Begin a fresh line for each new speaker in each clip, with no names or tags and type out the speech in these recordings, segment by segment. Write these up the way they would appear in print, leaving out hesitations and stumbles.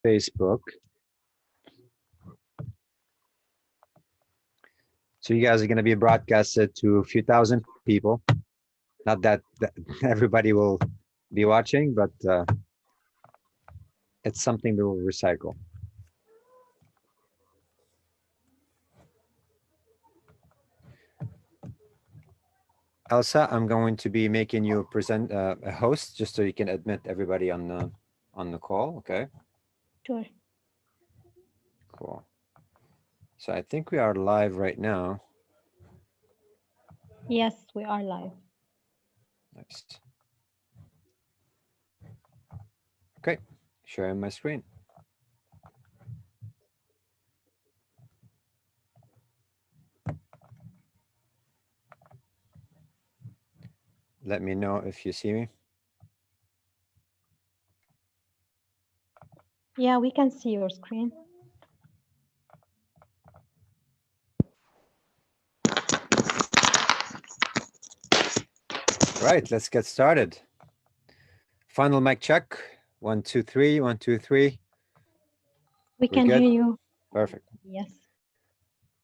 Facebook. So you guys are going to be broadcasted to a few thousand people. Not that everybody will be watching, but it's something we will recycle. Elsa, I'm going to be making you present a host just so you can admit everybody on the call. Okay.
Sure.
Cool. So I think we are live right now.
Yes, we are live.
Nice. Okay, sharing my screen. Let me know if you see me.
Yeah, we can see your screen.
Right, let's get started. Final mic check. 1, 2, 3, 1, 2, 3.
We can hear you.
Perfect.
Yes.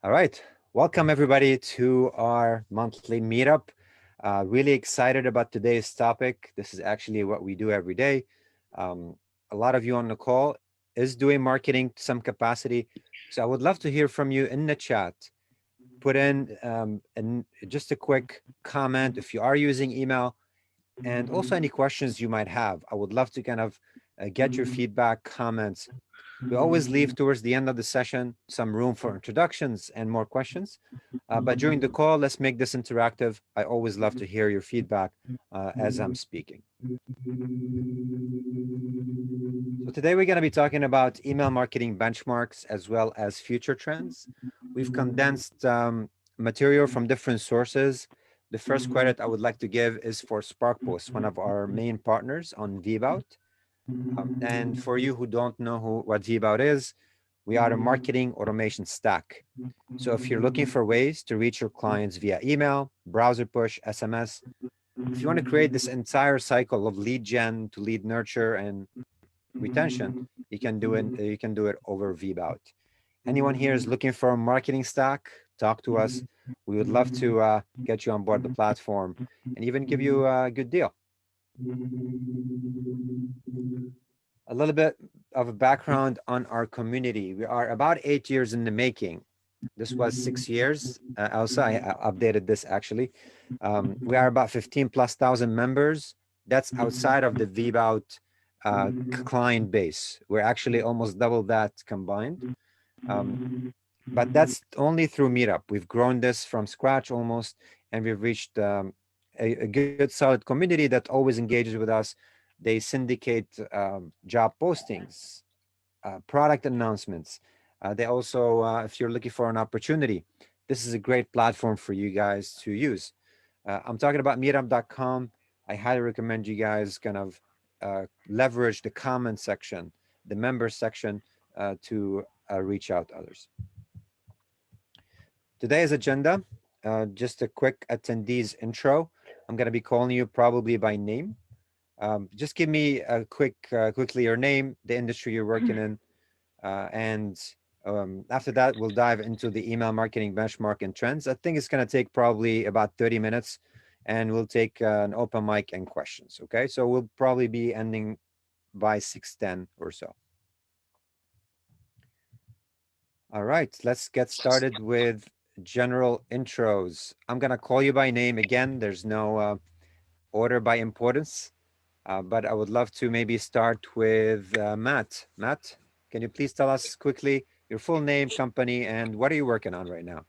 All right. Welcome everybody to our monthly meetup. Really excited about today's topic. This is actually what we do every day. A lot of you on the call is doing marketing to some capacity. So I would love to hear from you in the chat. Put in just a quick comment if you are using email, and also any questions you might have. I would love to kind of get your feedback, comments. We always leave towards the end of the session some room for introductions and more questions. But during the call, let's make this interactive. I always love to hear your feedback as I'm speaking. So today we're going to be talking about email marketing benchmarks as well as future trends. We've condensed material from different sources. The first credit I would like to give is for SparkPost, one of our main partners on VBout. And for you who don't know what VBout is, we are a marketing automation stack. So if you're looking for ways to reach your clients via email, browser push, SMS, if you want to create this entire cycle of lead gen to lead nurture and retention, you can do it over VBout. Anyone here is looking for a marketing stack? Talk to us. We would love to get you on board the platform and even give you a good deal. A little bit of a background on our community. We are about 8 years in the making. This was 6 years. Elsa, I updated this actually. We are about 15,000+ members. That's outside of the VBout client base. We're actually almost double that combined. But that's only through Meetup. We've grown this from scratch almost, and we've reached a good solid community that always engages with us. They syndicate job postings, product announcements. They also, if you're looking for an opportunity, this is a great platform for you guys to use. I'm talking about meetup.com. I highly recommend you guys kind of leverage the comment section, the member section to reach out to others. Today's agenda, just a quick attendees intro. I'm going to be calling you probably by name. Just give me a quickly your name, the industry you're working in, and after that, we'll dive into the email marketing benchmark and trends. I think it's going to take probably about 30 minutes, and we'll take an open mic and questions, okay? So we'll probably be ending by 6:10 or so. All right, let's get started with general intros. I'm going to call you by name again. There's no order by importance, but I would love to maybe start with Matt. Matt, can you please tell us quickly your full name, company, and what are you working on right now?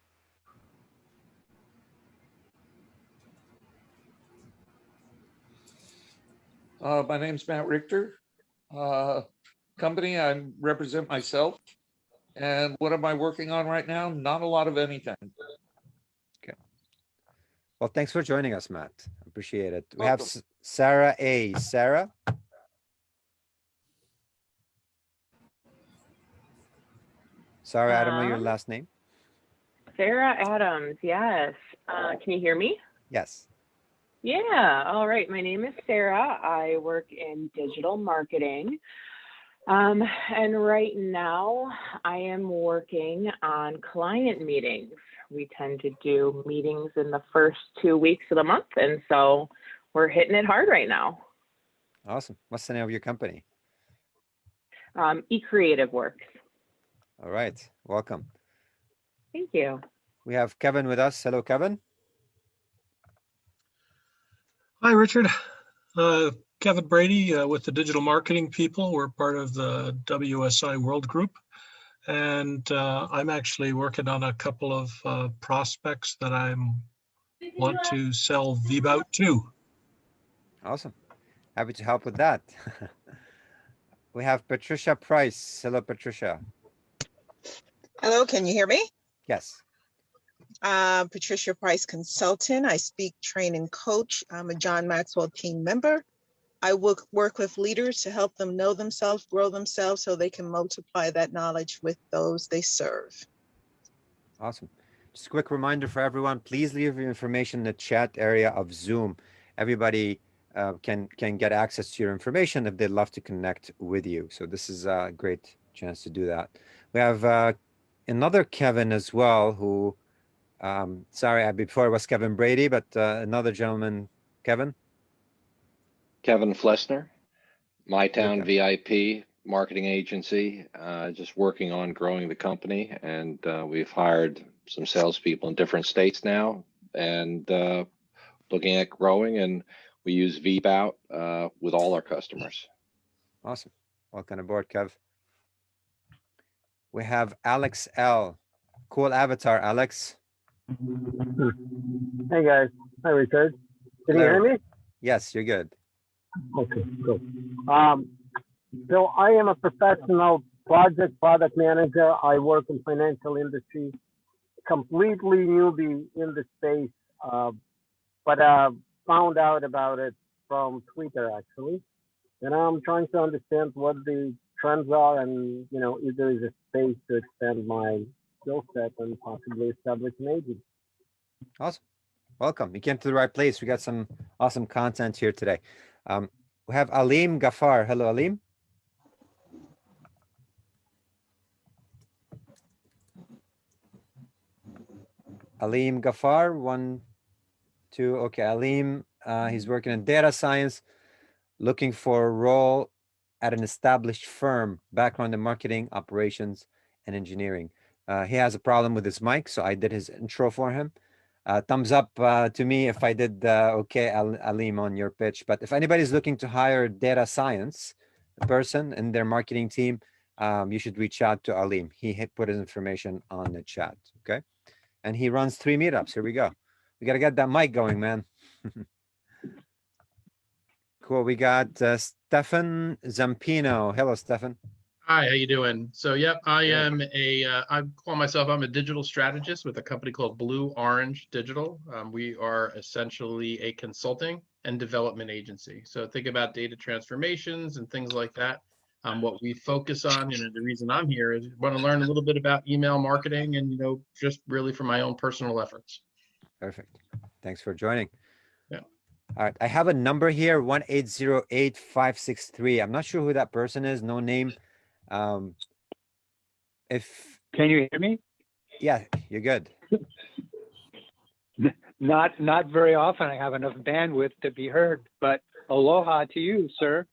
My name's Matt Richter. Company, I represent myself. And what am I working on right now? Not a lot of anything.
Okay. Well, thanks for joining us, Matt. Appreciate it. We have Sarah A. Sarah? Sorry, I don't know your last name.
Sarah Adams, yes. Can you hear me?
Yes.
Yeah, all right. My name is Sarah. I work in digital marketing. And right now I am working on client meetings. We tend to do meetings in the first 2 weeks of the month. And so we're hitting it hard right now.
Awesome. What's the name of your company?
eCreative Works.
All right. Welcome.
Thank you.
We have Kevin with us. Hello, Kevin.
Hi, Richard. Kevin Brady with the Digital Marketing People. We're part of the WSI World Group. And I'm actually working on a couple of prospects that I want to sell VBOUT to.
Awesome. Happy to help with that. We have Patricia Price. Hello, Patricia.
Hello, can you hear me?
Yes.
Patricia Price Consultant. I speak, train, and coach. I'm a John Maxwell team member. I work with leaders to help them know themselves, grow themselves, so they can multiply that knowledge with those they serve.
Awesome. Just a quick reminder for everyone, please leave your information in the chat area of Zoom. Everybody can get access to your information if they'd love to connect with you. So this is a great chance to do that. We have another Kevin as well, who, sorry, before it was Kevin Brady, but another gentleman, Kevin.
Kevin Flessner, My
Hello,
Town
Kevin.
VIP marketing agency, just working on growing the company. And we've hired some salespeople in different states now and looking at growing. And we use VBOUT with all our customers.
Awesome. Welcome aboard, Kev. We have Alex L. Cool avatar, Alex.
Hey guys. Hi Richard. Can you
Hello.
hear me?
Yes, you're good.
Okay, cool. So I am a professional product manager. I work in financial industry, completely newbie in the space, but found out about it from Twitter actually. And I'm trying to understand what the trends are and, you know, if there is a space to extend my skill set and possibly establish an agency.
Awesome. Welcome. You came to the right place. We got some awesome content here today. We have Alim Ghaffar. Hello, Alim. Alim Ghaffar, 1, 2. Okay, Alim, he's working in data science, looking for a role at an established firm, background in marketing, operations, and engineering. He has a problem with his mic, so I did his intro for him. Thumbs up to me if I did okay, Alim, on your pitch. But if anybody's looking to hire data science person in their marketing team, you should reach out to Alim. He put his information on the chat, okay? And he runs 3 meetups. Here we go. We got to get that mic going, man. Cool. We got Stefan Zampino. Hello, Stefan.
Hi, how you doing? So, yep, I call myself, I'm a digital strategist with a company called Blue Orange Digital. We are essentially a consulting and development agency. So think about data transformations and things like that. What we focus on, you know, the reason I'm here is I want to learn a little bit about email marketing and, you know, just really for my own personal efforts.
Perfect. Thanks for joining.
Yeah.
All right. I have a number here, 1-808-563. I'm not sure who that person is. No name. If
Can you hear me?
Yeah, you're good.
Not very often I have enough bandwidth to be heard, but aloha to you, sir.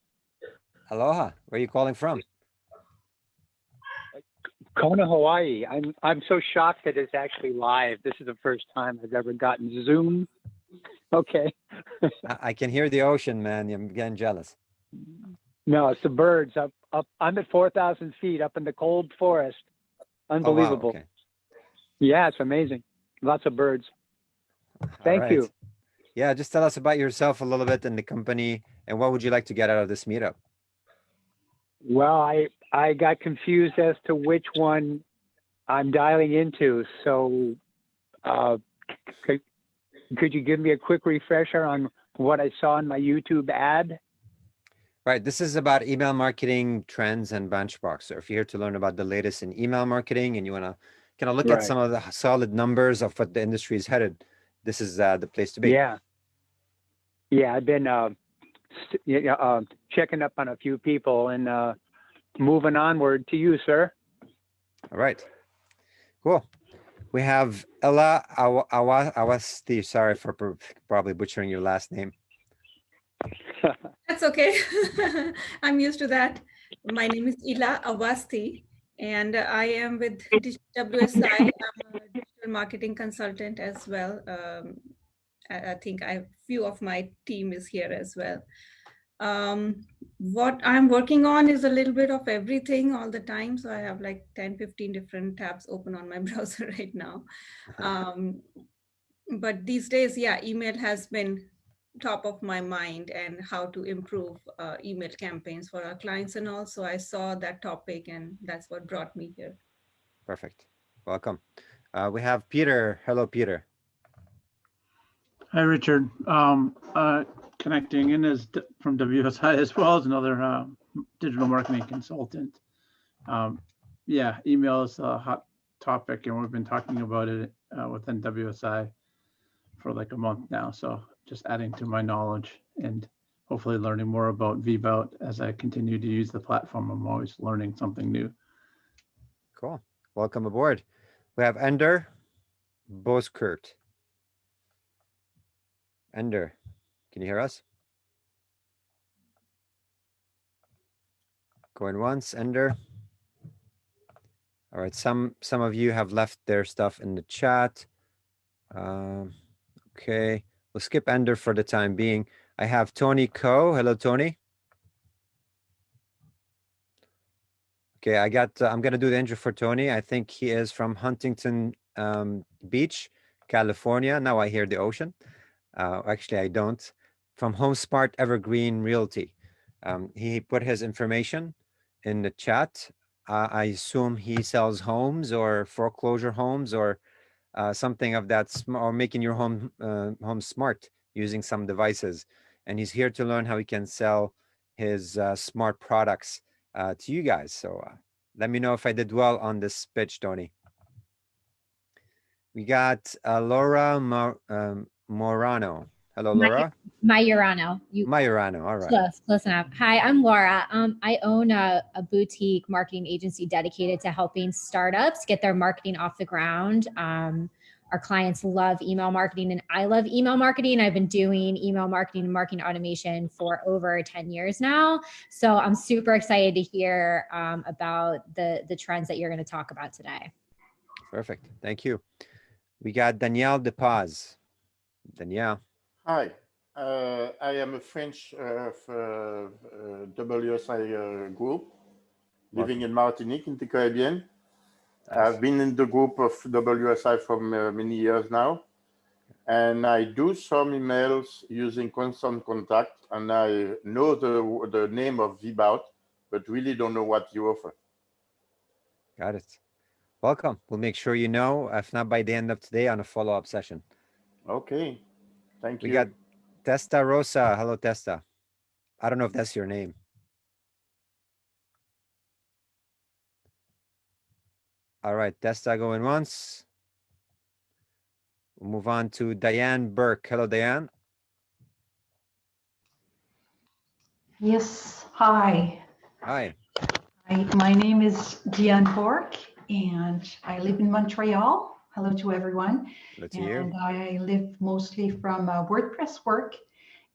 Aloha. Where are you calling from?
Kona, Hawaii. I'm so shocked that it's actually live. This is the first time I've ever gotten Zoom. Okay.
I can hear the ocean, man. I'm getting jealous.
No, it's the birds up. I'm at 4,000 feet up in the cold forest. Unbelievable.
Oh, wow. Okay.
Yeah, it's amazing. Lots of birds. Thank you.
Yeah, just tell us about yourself a little bit and the company, and what would you like to get out of this meetup?
Well, I got confused as to which one I'm dialing into. So could you give me a quick refresher on what I saw in my YouTube ad?
Right. This is about email marketing trends and benchmarks. So if you're here to learn about the latest in email marketing and you want to kind of look at some of the solid numbers of what the industry is headed, this is the place to be.
Yeah. Yeah, I've been checking up on a few people, and moving onward to you, sir.
All right. Cool. We have Ella Awasti. Sorry for probably butchering your last name.
That's okay. I'm used to that. My name is Ila Awasti, and I am with WSI. I'm a digital marketing consultant as well. I think a few of my team is here as well. What I'm working on is a little bit of everything all the time. So I have like 10, 15 different tabs open on my browser right now. But these days, yeah, email has been top of my mind and how to improve email campaigns for our clients. And also I saw that topic and that's what brought me here.
Perfect. Welcome. We have Peter. Hello, Peter.
Hi, Richard. Connecting in as from WSI as well as another digital marketing consultant. Yeah, email is a hot topic, and we've been talking about it within WSI for like a month now. So just adding to my knowledge and hopefully learning more about VBout as I continue to use the platform. I'm always learning something new.
Cool. Welcome aboard. We have Ender Boskurt. Ender, can you hear us? Going once, Ender. All right, some of you have left their stuff in the chat. Okay, we'll skip Ender for the time being. I have Tony Coe. Hello, Tony. Okay, I'm gonna do the intro for Tony. I think he is from Huntington Beach, California. Now I hear the ocean. Actually, I don't. From HomeSmart Evergreen Realty. He put his information in the chat. I assume he sells homes or foreclosure homes or something of that, or making your home smart using some devices. And he's here to learn how he can sell his smart products to you guys. So let me know if I did well on this pitch, Tony. We got Laura Morano. Hello, Laura.
Majorano.
Majorano, all right.
Close enough. Hi, I'm Laura. I own a boutique marketing agency dedicated to helping startups get their marketing off the ground. Our clients love email marketing and I love email marketing. I've been doing email marketing and marketing automation for over 10 years now. So I'm super excited to hear about the trends that you're going to talk about today.
Perfect. Thank you. We got Danielle DePaz. Danielle.
Hi, I am a French WSI group living in Martinique in the Caribbean. I've been in the group of WSI for many years now, and I do some emails using Constant Contact, and I know the name of VBout, but really don't know what you offer.
Got it. Welcome. We'll make sure you know, if not by the end of today, on a follow-up session.
Okay. Thank you.
We got Testa Rosa. Hello, Testa. I don't know if that's your name. All right, Testa going once. We'll move on to Diane Burke. Hello, Diane.
Yes, hi.
Hi.
My name is Diane Bork, and I live in Montreal. Hello to everyone.
Hello to you.
And I live mostly from WordPress work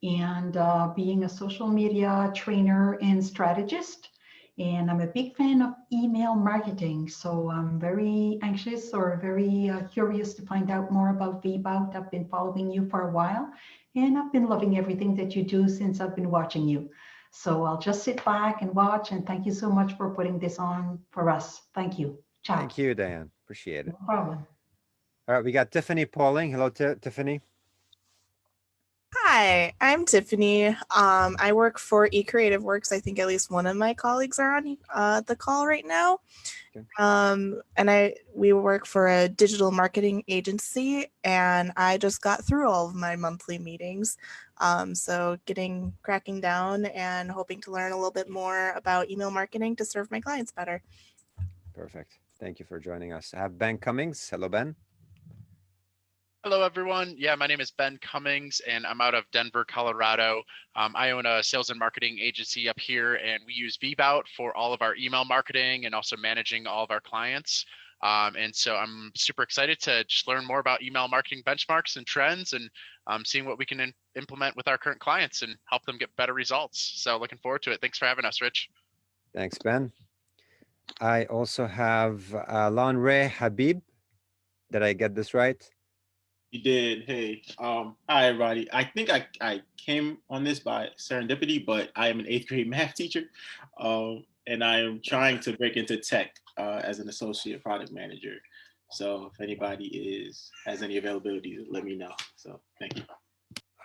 and being a social media trainer and strategist. And I'm a big fan of email marketing. So I'm very anxious or very curious to find out more about VBout. I've been following you for a while, and I've been loving everything that you do since I've been watching you. So I'll just sit back and watch, and thank you so much for putting this on for us. Thank you. Ciao.
Thank you, Diane. Appreciate it.
No problem.
All right, we got Tiffany Pauling. Hello, Tiffany.
Hi, I'm Tiffany. I work for eCreative Works. I think at least one of my colleagues are on the call right now.
Okay.
And we work for a digital marketing agency, and I just got through all of my monthly meetings. So cracking down and hoping to learn a little bit more about email marketing to serve my clients better.
Perfect. Thank you for joining us. I have Ben Cummings. Hello, Ben.
Hello, everyone. Yeah, my name is Ben Cummings, and I'm out of Denver, Colorado. I own a sales and marketing agency up here, and we use VBout for all of our email marketing and also managing all of our clients. And so I'm super excited to just learn more about email marketing benchmarks and trends and seeing what we can implement with our current clients and help them get better results. So looking forward to it. Thanks for having us, Rich.
Thanks, Ben. I also have Lanre Habib. Did I get this right?
You did. Hey, hi everybody. I think I came on this by serendipity, but I am an 8th grade math teacher, and I am trying to break into tech as an associate product manager. So if anybody has any availability, let me know. So thank you.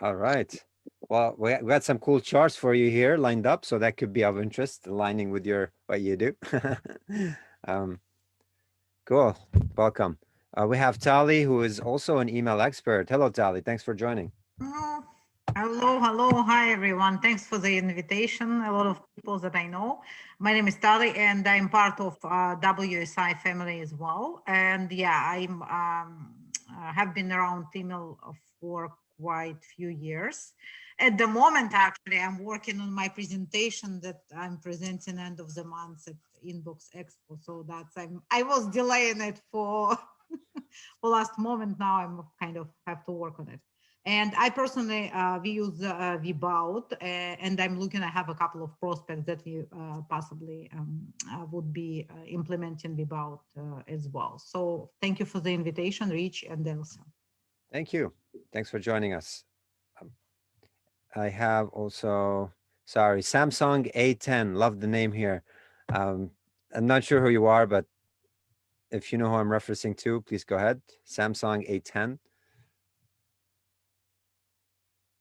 All right. Well, we got some cool charts for you here lined up, so that could be of interest, aligning with what you do. Cool. Welcome. We have Tali, who is also an email expert. Hello, Tali. Thanks for joining.
Hello. Hi, everyone. Thanks for the invitation. A lot of people that I know. My name is Tali, and I'm part of WSI family as well. And yeah, I'm have been around email for quite a few years. At the moment, actually, I'm working on my presentation that I'm presenting end of the month at Inbox Expo. So I was delaying it for for last moment. Now I'm kind of have to work on it. And I personally, we use VBout, and I'm looking, I have a couple of prospects that we possibly would be implementing VBout as well. So thank you for the invitation, Rich and Elsa.
Thank you. Thanks for joining us. I have also, sorry, Samsung A10. Love the name here. I'm not sure who you are, but if you know who I'm referencing to, please go ahead. Samsung A10.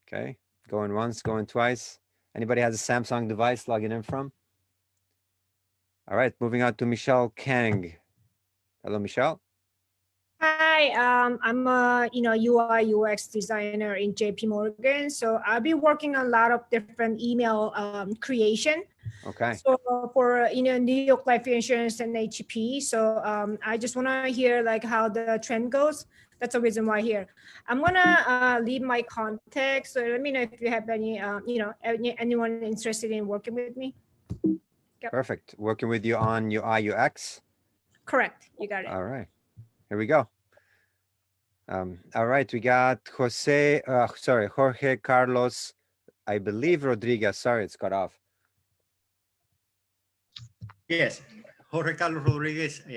Okay, going once, going twice. Anybody has a Samsung device logging in from? All right, moving on to Michelle Kang. Hello, Michelle.
Hi, I'm a UI UX designer in JP Morgan. So I've been working on a lot of different email creation.
Okay.
So for New York Life Insurance and HP. So I just want to hear like how the trend goes. That's the reason why here. I'm gonna leave my contact. So let me know if you have any anyone interested in working with me. Yep.
Perfect. Working with you on UI UX.
Correct. You got it.
All right. Here we go. All right, we got Jorge Carlos, I believe Rodriguez. Sorry, it's cut off.
Yes, Jorge Carlos Rodriguez. I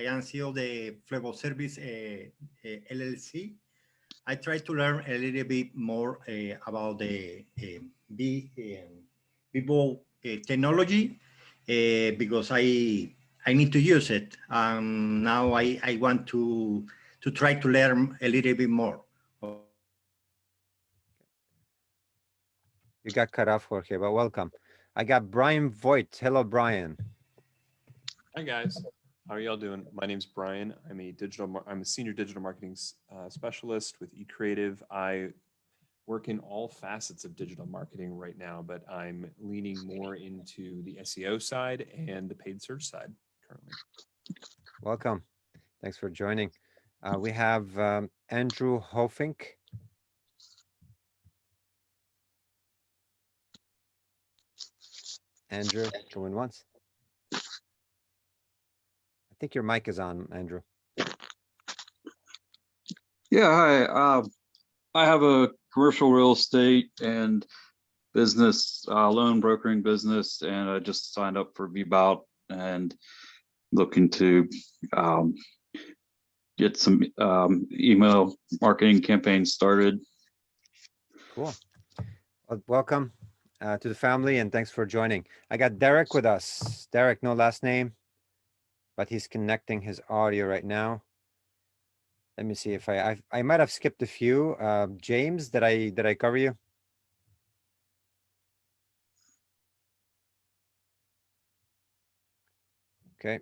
am CEO of the Flevo Service LLC. I try to learn a little bit more about the Vivo technology because I need to use it. Now I want to try to learn a little bit more.
You got cut off, Jorge, but welcome. I got Brian Voigt. Hello, Brian.
Hi guys, how are y'all doing? My name's Brian. I'm a senior digital marketing specialist with eCreative. I work in all facets of digital marketing right now, but I'm leaning more into the SEO side and the paid search side currently.
Welcome. Thanks for joining. We have Andrew Hofink. Andrew, going once. I think your mic is on, Andrew.
Yeah, hi. I have a commercial real estate and business loan brokering business, and I just signed up for VBout and looking to get some email marketing campaigns started.
Cool. Well, welcome to the family, and thanks for joining. I got Derek with us. Derek, no last name, but he's connecting his audio right now. Let me see if I might have skipped a few. James, did I cover you? Okay,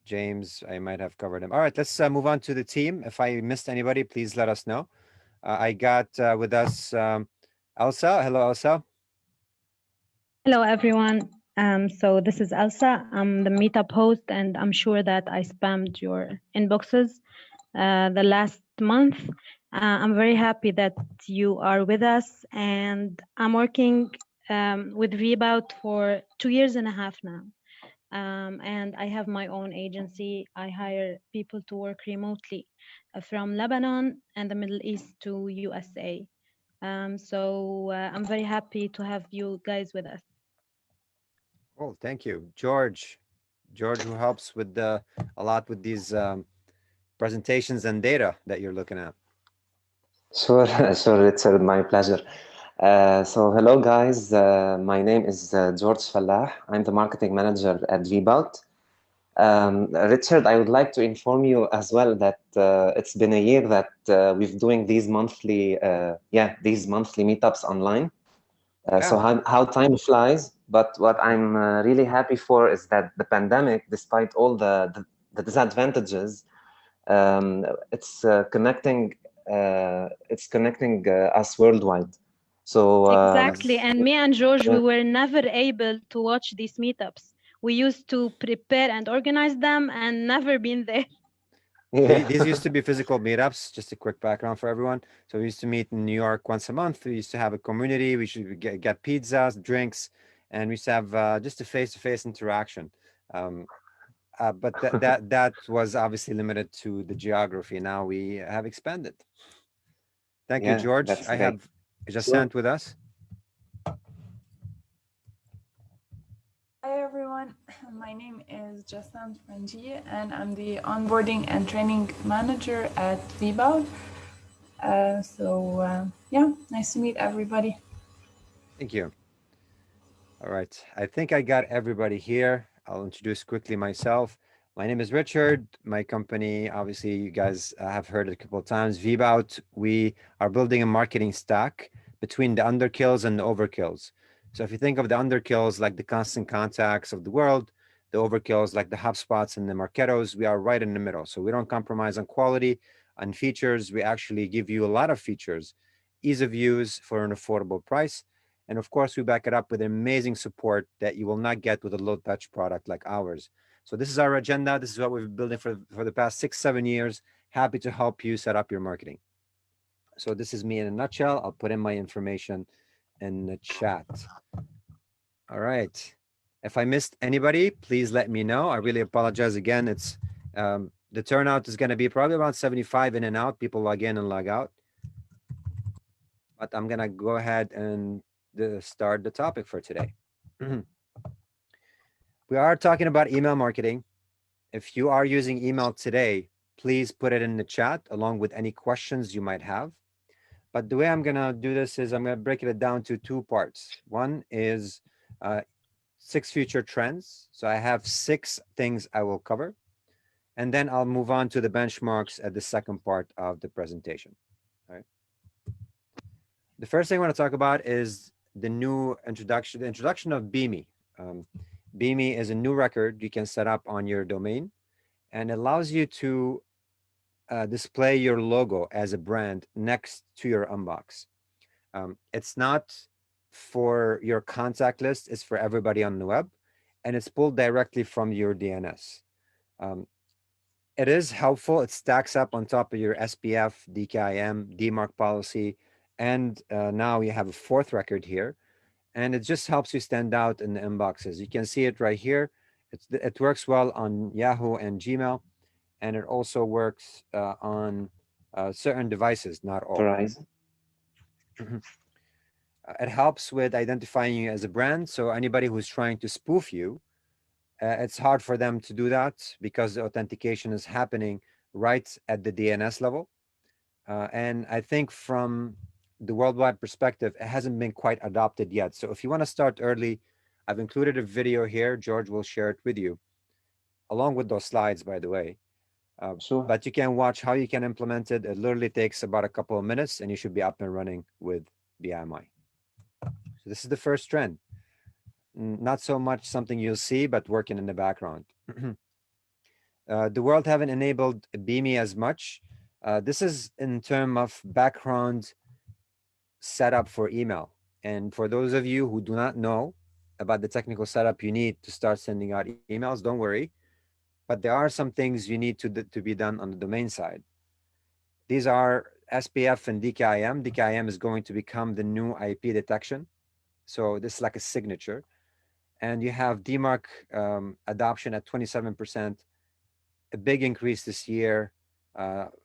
James, I might have covered him. All right, let's move on to the team. If I missed anybody, please let us know. I got with us Elsa. Hello, Elsa.
Hello, everyone. So this is Elsa. I'm the Meetup host, and I'm sure that I spammed your inboxes the last month. I'm very happy that you are with us, and I'm working with VBout for 2.5 years now. And I have my own agency. I hire people to work remotely from Lebanon and the Middle East to USA. So I'm very happy to have you guys with us.
Oh, thank you, George. George, who helps with a lot with these presentations and data that you're looking at.
Sure, sure, it's my pleasure. So hello guys, my name is George Fallah. I'm the marketing manager at VBout. Richard, I would like to inform you as well that it's been a year that we've doing these monthly, these monthly meetups online. So how time flies, but what I'm really happy for is that the pandemic, despite all the disadvantages, it's connecting us worldwide. So
exactly, and me and George, we were never able to watch these meetups. We used to prepare and organize them and never been there.
These used to be physical meetups. Just a quick background for everyone. So we used to meet in New York once a month. We used to have a community. We should get pizzas, drinks, and we used to have just a face-to-face interaction. But that was obviously limited to the geography. Now we have expanded. Thank you, George. I have Jacinthe with us.
Hi everyone, my name is Jacinthe Frangi and I'm the onboarding and training manager at VBout. Yeah, nice to meet everybody.
Thank you. All right, I think I got everybody here. I'll introduce quickly myself. My name is Richard. My company, obviously you guys have heard it a couple of times, VBout. We are building a marketing stack between the underkills and the overkills. So if you think of the underkills like the Constant Contacts of the world, the overkills like the HubSpots and the Marketos, we are right in the middle. So we don't compromise on quality, on features. We actually give you a lot of features, ease of use for an affordable price. And of course, we back it up with amazing support that you will not get with a low touch product like ours. So this is our agenda. This is what we've been building for the past 6-7 years. Happy to help you set up your marketing. So this is me in a nutshell. I'll put in my information in the chat. All right. If I missed anybody, please let me know. I really apologize again. It's the turnout is going to be probably around 75 in and out. People log in and log out. But I'm going to go ahead and start the topic for today. We are talking about email marketing. If you are using email today, please put it in the chat along with any questions you might have. But the way I'm gonna do this is I'm gonna break it down to 2 parts. One is 6 future trends. So I have 6 things I will cover. And then I'll move on to the benchmarks at the second part of the presentation. All right. The first thing I want to talk about is the introduction of BME. BME is a new record you can set up on your domain and allows you to display your logo as a brand next to your unbox. It's not for your contact list, it's for everybody on the web, and it's pulled directly from your DNS. It is helpful. It stacks up on top of your SPF, DKIM, DMARC policy, and now you have a 4th record here. And it just helps you stand out in the inboxes. You can see it right here. It works well on Yahoo and Gmail, and it also works on certain devices, not all.
Verizon.
It helps with identifying you as a brand. So anybody who's trying to spoof you, it's hard for them to do that because the authentication is happening right at the DNS level. And I think from the worldwide perspective, it hasn't been quite adopted yet. So if you want to start early, I've included a video here. George will share it with you, along with those slides, by the way.
Sure.
But you can watch how you can implement it. It literally takes about a couple of minutes, and you should be up and running with BMI. So this is the first trend. Not so much something you'll see, but working in the background. The world haven't enabled BME as much. This is in terms of background setup for email. And for those of you who do not know about the technical setup you need to start sending out emails, don't worry. But there are some things you need to be done on the domain side. These are SPF and DKIM. DKIM is going to become the new IP detection. So this is like a signature. And you have DMARC adoption at 27%, a big increase this year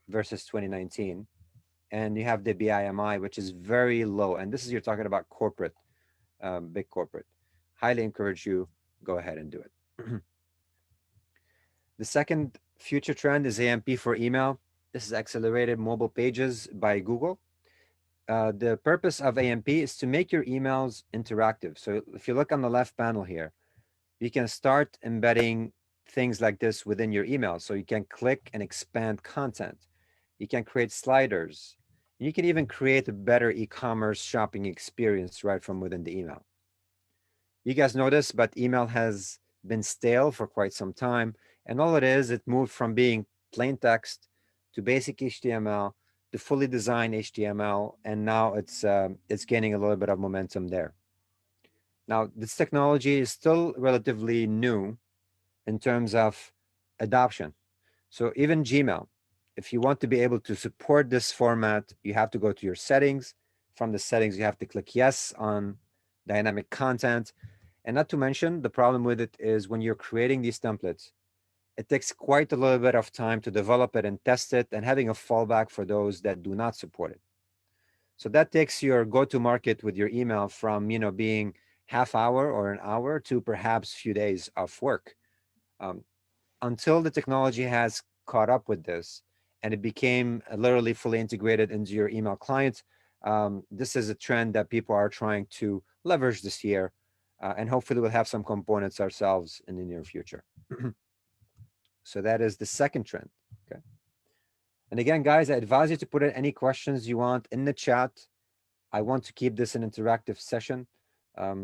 versus 2019. And you have the BIMI, which is very low. And this is, you're talking about corporate, big corporate. Highly encourage you, go ahead and do it. The second future trend is AMP for email. This is accelerated mobile pages by Google. The purpose of AMP is to make your emails interactive. So if you look on the left panel here, you can start embedding things like this within your email. So you can click and expand content. You can create sliders. You can even create a better e-commerce shopping experience right from within the email. You guys know this, but email has been stale for quite some time. And all it is, it moved from being plain text to basic HTML to fully designed HTML. And now it's gaining a little bit of momentum there. Now, this technology is still relatively new in terms of adoption. So even Gmail, if you want to be able to support this format, you have to go to your settings. From the settings, you have to click yes on dynamic content. And not to mention, the problem with it is when you're creating these templates, it takes quite a little bit of time to develop it and test it and having a fallback for those that do not support it. So that takes your go-to-market with your email from, you know, being half hour or an hour to perhaps a few days of work. Until the technology has caught up with this and it became literally fully integrated into your email client, this is a trend that people are trying to leverage this year. And hopefully we'll have some components ourselves in the near future. So that is the second trend, okay? And again, guys, I advise you to put in any questions you want in the chat. I want to keep this an interactive session. A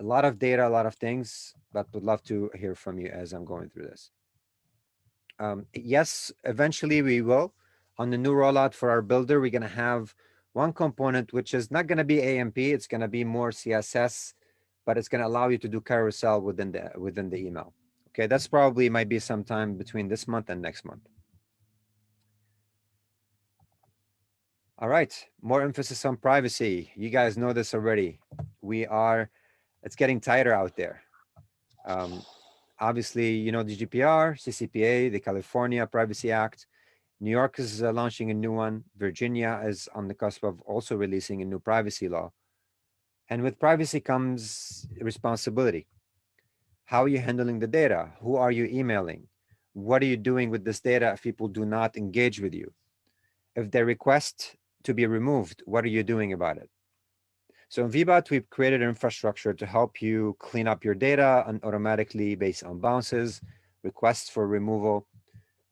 lot of data, a lot of things, but would love to hear from you as I'm going through this. Yes, eventually we will. On the new rollout for our builder, we're going to have one component, which is not going to be AMP. It's going to be more CSS, but it's going to allow you to do carousel within the email. Okay, that's probably might be sometime between this month and next month. All right, more emphasis on privacy. You guys know this already. It's getting tighter out there. Obviously, you know, the GDPR, CCPA, the California Privacy Act. New York is launching a new one. Virginia is on the cusp of also releasing a new privacy law. And with privacy comes responsibility. How are you handling the data? Who are you emailing? What are you doing with this data if people do not engage with you? If they request to be removed, what are you doing about it? So in VBOT, we've created an infrastructure to help you clean up your data and automatically based on bounces, requests for removal.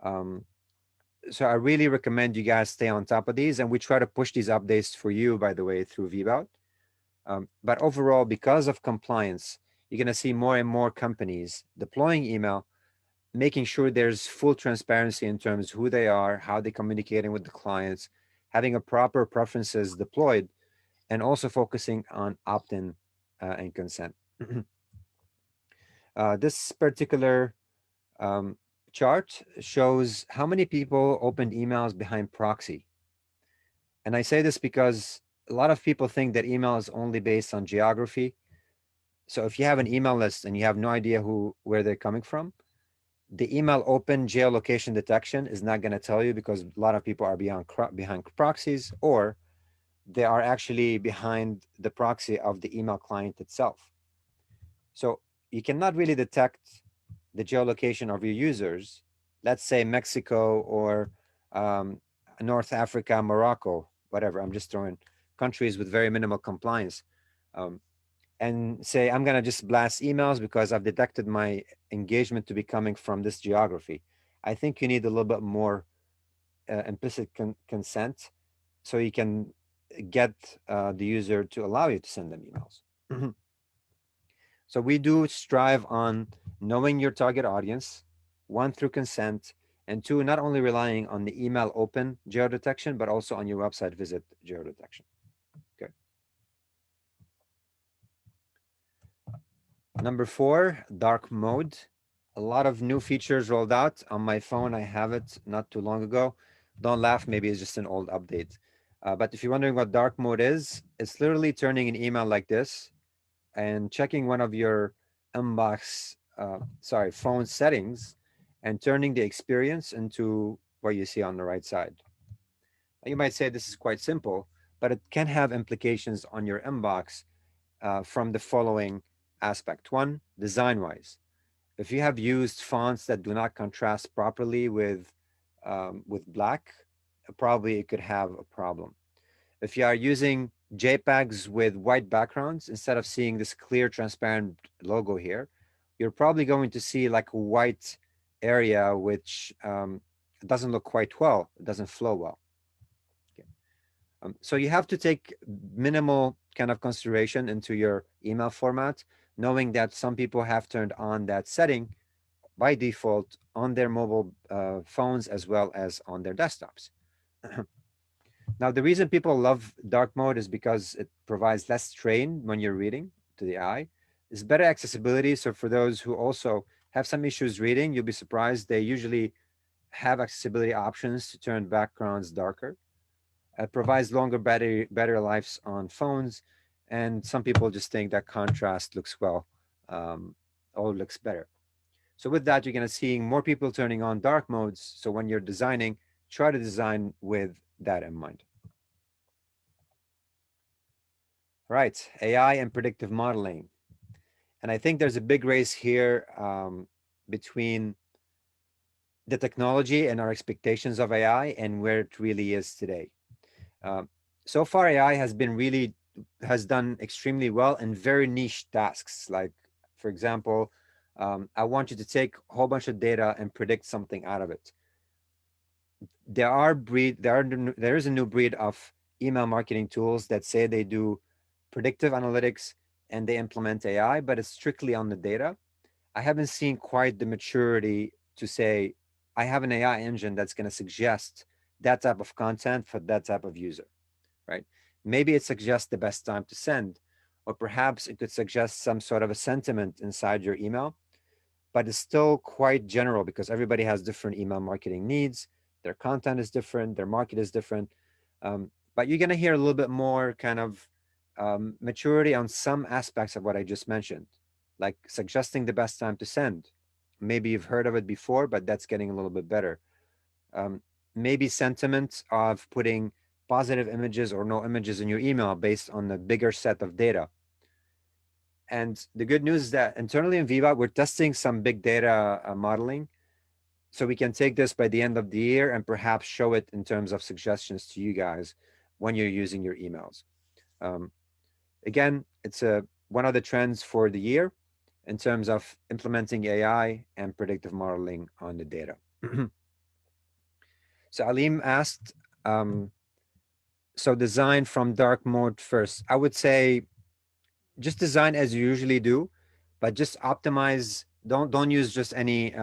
So I really recommend you guys stay on top of these, and we try to push these updates for you, by the way, through VBOT. But overall, because of compliance, you're going to see more and more companies deploying email, making sure there's full transparency in terms of who they are, how they're communicating with the clients, having a proper preferences deployed, and also focusing on opt-in and consent. This particular chart shows how many people opened emails behind proxy. And I say this because a lot of people think that email is only based on geography. So if you have an email list and you have no idea where they're coming from, the email open geolocation detection is not going to tell you, because a lot of people are behind proxies, or they are actually behind the proxy of the email client itself. So you cannot really detect the geolocation of your users, let's say Mexico or North Africa, Morocco, whatever. I'm just throwing countries with very minimal compliance. And say, I'm going to just blast emails because I've detected my engagement to be coming from this geography. I think you need a little bit more implicit consent so you can get the user to allow you to send them emails. So we do strive on knowing your target audience, one, through consent, and two, not only relying on the email open geodetection, but also on your website visit geodetection. Okay. Number 4, dark mode. A lot of new features rolled out on my phone. I have it not too long ago. Don't laugh, maybe it's just an old update. But if you're wondering what dark mode is, it's literally turning an email like this and checking one of your inbox, phone settings, and turning the experience into what you see on the right side. You might say this is quite simple, but it can have implications on your inbox from the following aspect. One, design-wise. If you have used fonts that do not contrast properly with black, probably it could have a problem. If you are using JPEGs with white backgrounds, instead of seeing this clear, transparent logo here, you're probably going to see like a white area, which doesn't look quite well. It doesn't flow well. Okay. So you have to take minimal kind of consideration into your email format, knowing that some people have turned on that setting by default on their mobile phones as well as on their desktops. Now, the reason people love dark mode is because it provides less strain when you're reading to the eye. It's better accessibility. So for those who also have some issues reading, you'll be surprised they usually have accessibility options to turn backgrounds darker. It provides longer better lives on phones. And some people just think that contrast looks well, or looks better. So with that, you're going to see more people turning on dark modes. So when you're designing, try to design with that in mind. Right, AI and predictive modeling. And I think there's a big race here between the technology and our expectations of AI and where it really is today. So far, AI has done extremely well in very niche tasks. Like, for example, I want you to take a whole bunch of data and predict something out of it. There is a new breed of email marketing tools that say they do predictive analytics and they implement AI, but it's strictly on the data. I haven't seen quite the maturity to say, I have an AI engine that's going to suggest that type of content for that type of user, right? Maybe it suggests the best time to send, or perhaps it could suggest some sort of a sentiment inside your email, but it's still quite general because everybody has different email marketing needs. Their content is different, their market is different. But you're going to hear a little bit more kind of maturity on some aspects of what I just mentioned, like suggesting the best time to send. Maybe you've heard of it before, but that's getting a little bit better. Maybe sentiment of putting positive images or no images in your email based on a bigger set of data. And the good news is that internally in Viva, we're testing some big data modeling. So we can take this by the end of the year and perhaps show it in terms of suggestions to you guys when you're using your emails. Again, it's one of the trends for the year in terms of implementing AI and predictive modeling on the data. So Alim asked, so design from dark mode first. I would say just design as you usually do, but just optimize. Don't use just any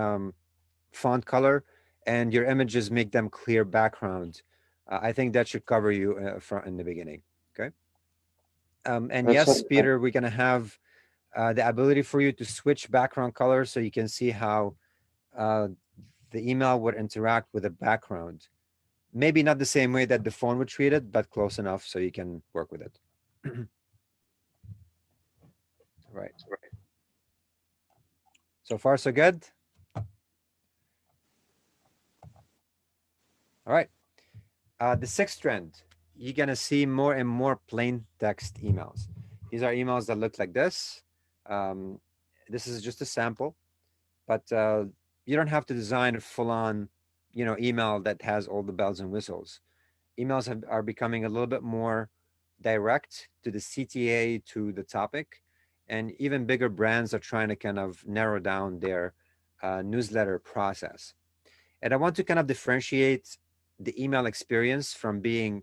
font color, and your images make them clear background. I think that should cover you in the beginning. Okay. And yes, Peter, we're gonna have the ability for you to switch background colors so you can see how the email would interact with the background. Maybe not the same way that the phone would treat it, but close enough so you can work with it. Right. So far, so good. All right. The sixth trend, you're going to see more and more plain text emails. These are emails that look like this. This is just a sample, but you don't have to design a full-on, email that has all the bells and whistles. Emails are becoming a little bit more direct to the CTA, to the topic, and even bigger brands are trying to kind of narrow down their newsletter process. And I want to kind of differentiate the email experience from being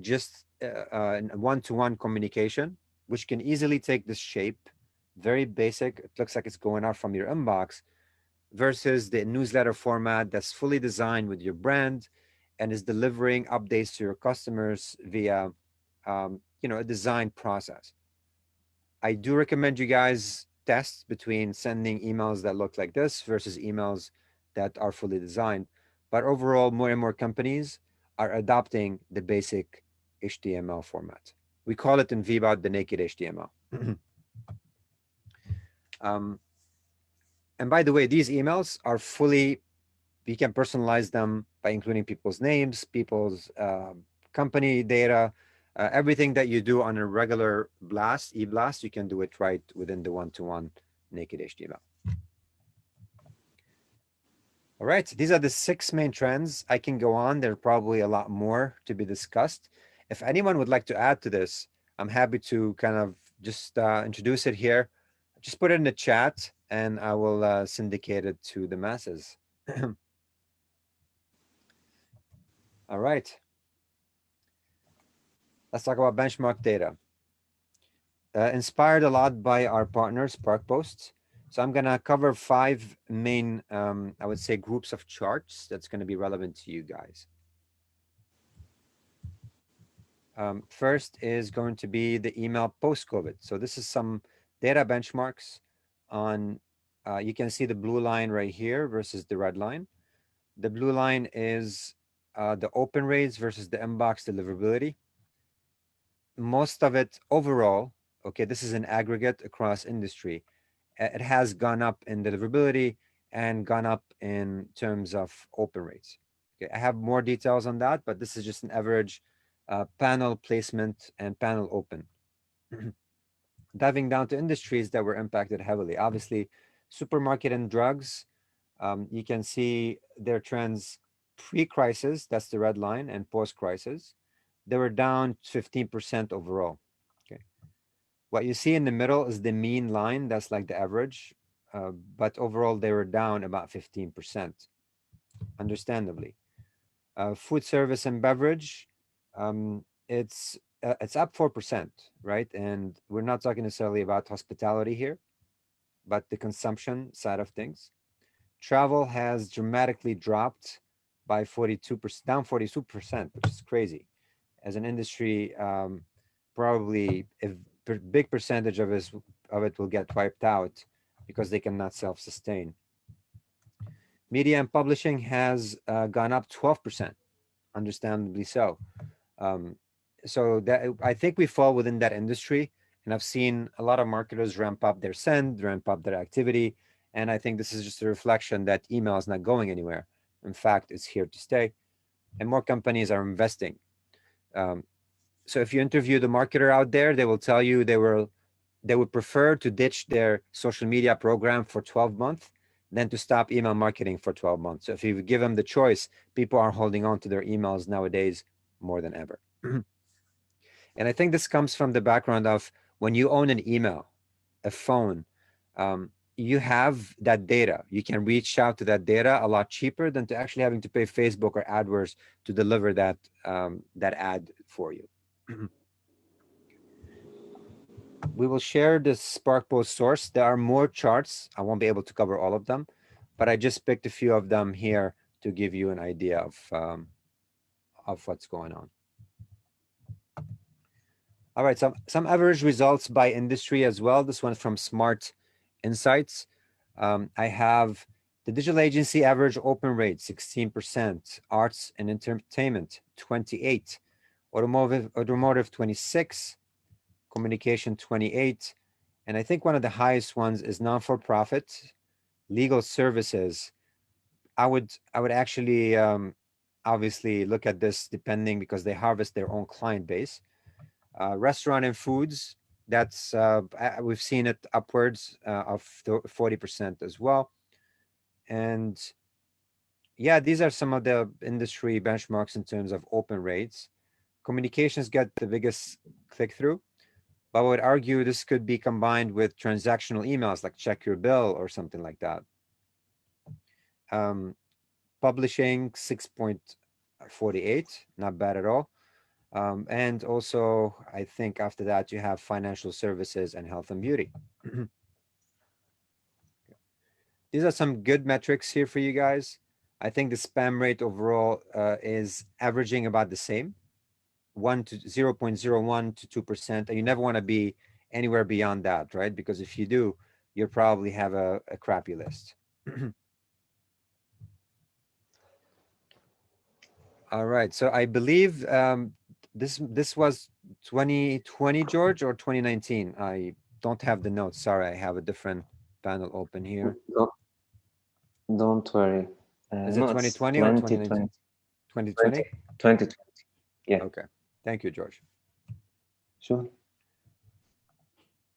just one-to-one communication, which can easily take this shape, very basic. It looks like it's going out from your inbox, versus the newsletter format that's fully designed with your brand and is delivering updates to your customers via, a design process. I do recommend you guys test between sending emails that look like this versus emails that are fully designed. but overall, more and more companies are adopting the basic HTML format. We call it in VBOT the naked HTML. And by the way, these emails are fully, you can personalize them by including people's names, people's company data, everything that you do on a regular blast, e-blast, you can do it right within the one-to-one naked HTML. All right, these are the 6 main trends. I can go on. There are probably a lot more to be discussed. If anyone would like to add to this, I'm happy to kind of just introduce it here. Just put it in the chat and I will syndicate it to the masses. All right. Let's talk about benchmark data. Inspired a lot by our partners, SparkPost. So I'm gonna cover 5 main, I would say, groups of charts that's gonna be relevant to you guys. First is going to be the email post-COVID. So this is some data benchmarks on, you can see the blue line right here versus the red line. The blue line is the open rates versus the inbox deliverability. Most of it overall, okay, this is an aggregate across industry. It has gone up in deliverability and gone up in terms of open rates. Okay, I have more details on that, but this is just an average panel placement and panel open. Diving down to industries that were impacted heavily. Obviously, supermarket and drugs, you can see their trends pre-crisis, that's the red line, and post-crisis. They were down 15% overall. Okay. What you see in the middle is the mean line, that's like the average, but overall they were down about 15%, understandably. Food service and beverage, it's up 4%, right? And we're not talking necessarily about hospitality here, but the consumption side of things. Travel has dramatically dropped by 42%, down 42%, which is crazy. As an industry, probably a big percentage of it will get wiped out because they cannot self-sustain. Media and publishing has gone up 12%, understandably so. So that I think we fall within that industry, and I've seen a lot of marketers ramp up their send, ramp up their activity, and I think this is just a reflection that email is not going anywhere. In fact, it's here to stay, and more companies are investing. So if you interview the marketer out there, they will tell you they would prefer to ditch their social media program for 12 months than to stop email marketing for 12 months. So if you give them the choice, people are holding on to their emails nowadays more than ever. And I think this comes from the background of when you own an email, a phone, you have that data. You can reach out to that data a lot cheaper than to actually having to pay Facebook or AdWords to deliver that, that ad for you. We will share this SparkPost source. There are more charts. I won't be able to cover all of them, but I just picked a few of them here to give you an idea of what's going on. All right, some average results by industry as well. This one's from Smart Insights. I have the digital agency average open rate, 16%, arts and entertainment, 28, automotive 26, communication 28, and I think one of the highest ones is non-for-profit, legal services. I would actually obviously look at this depending because they harvest their own client base. Restaurant and foods, that's we've seen it upwards of 40% as well. And yeah, these are some of the industry benchmarks in terms of open rates. Communications get the biggest click-through, but I would argue this could be combined with transactional emails like check your bill or something like that. Publishing 6.48, not bad at all. And also, I think after that, you have financial services and health and beauty. These are some good metrics here for you guys. I think the spam rate overall is averaging about the same, 0.01 to 2%. And you never want to be anywhere beyond that, right? Because if you do, you'll probably have a crappy list. All right. So I believe this was 2020, George, or 2019. I don't have the notes. Sorry, I have a different panel open here.
Don't worry.
Is it
No, it's
2020 or 2019? 2020?
2020. Yeah.
Okay. Thank you, George.
Sure.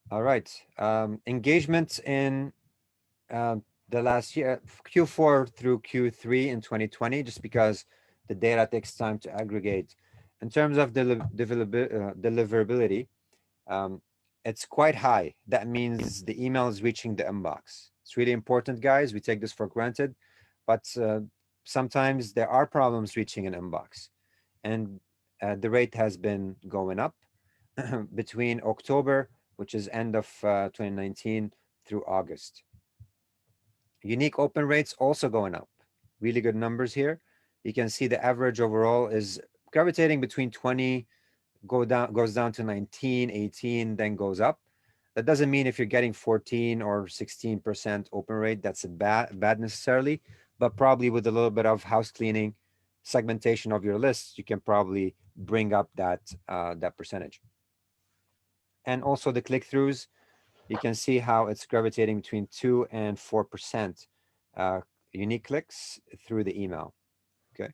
All right. Engagement in the last year, Q4 through Q3 in 2020, just because the data takes time to aggregate. In terms of deliverability, it's quite high. That means the email is reaching the inbox. It's really important, guys. We take this for granted, but sometimes there are problems reaching an inbox. And the rate has been going up between October, which is end of 2019, through August. Unique open rates also going up. Really good numbers here. You can see the average overall is gravitating between 20, goes down to 19, 18, then goes up. That doesn't mean if you're getting 14 or 16% open rate, that's a bad necessarily, but probably with a little bit of house cleaning, segmentation of your lists, you can probably bring up that that percentage. And also the click-throughs, you can see how it's gravitating between 2 and 4% unique clicks through the email. Okay.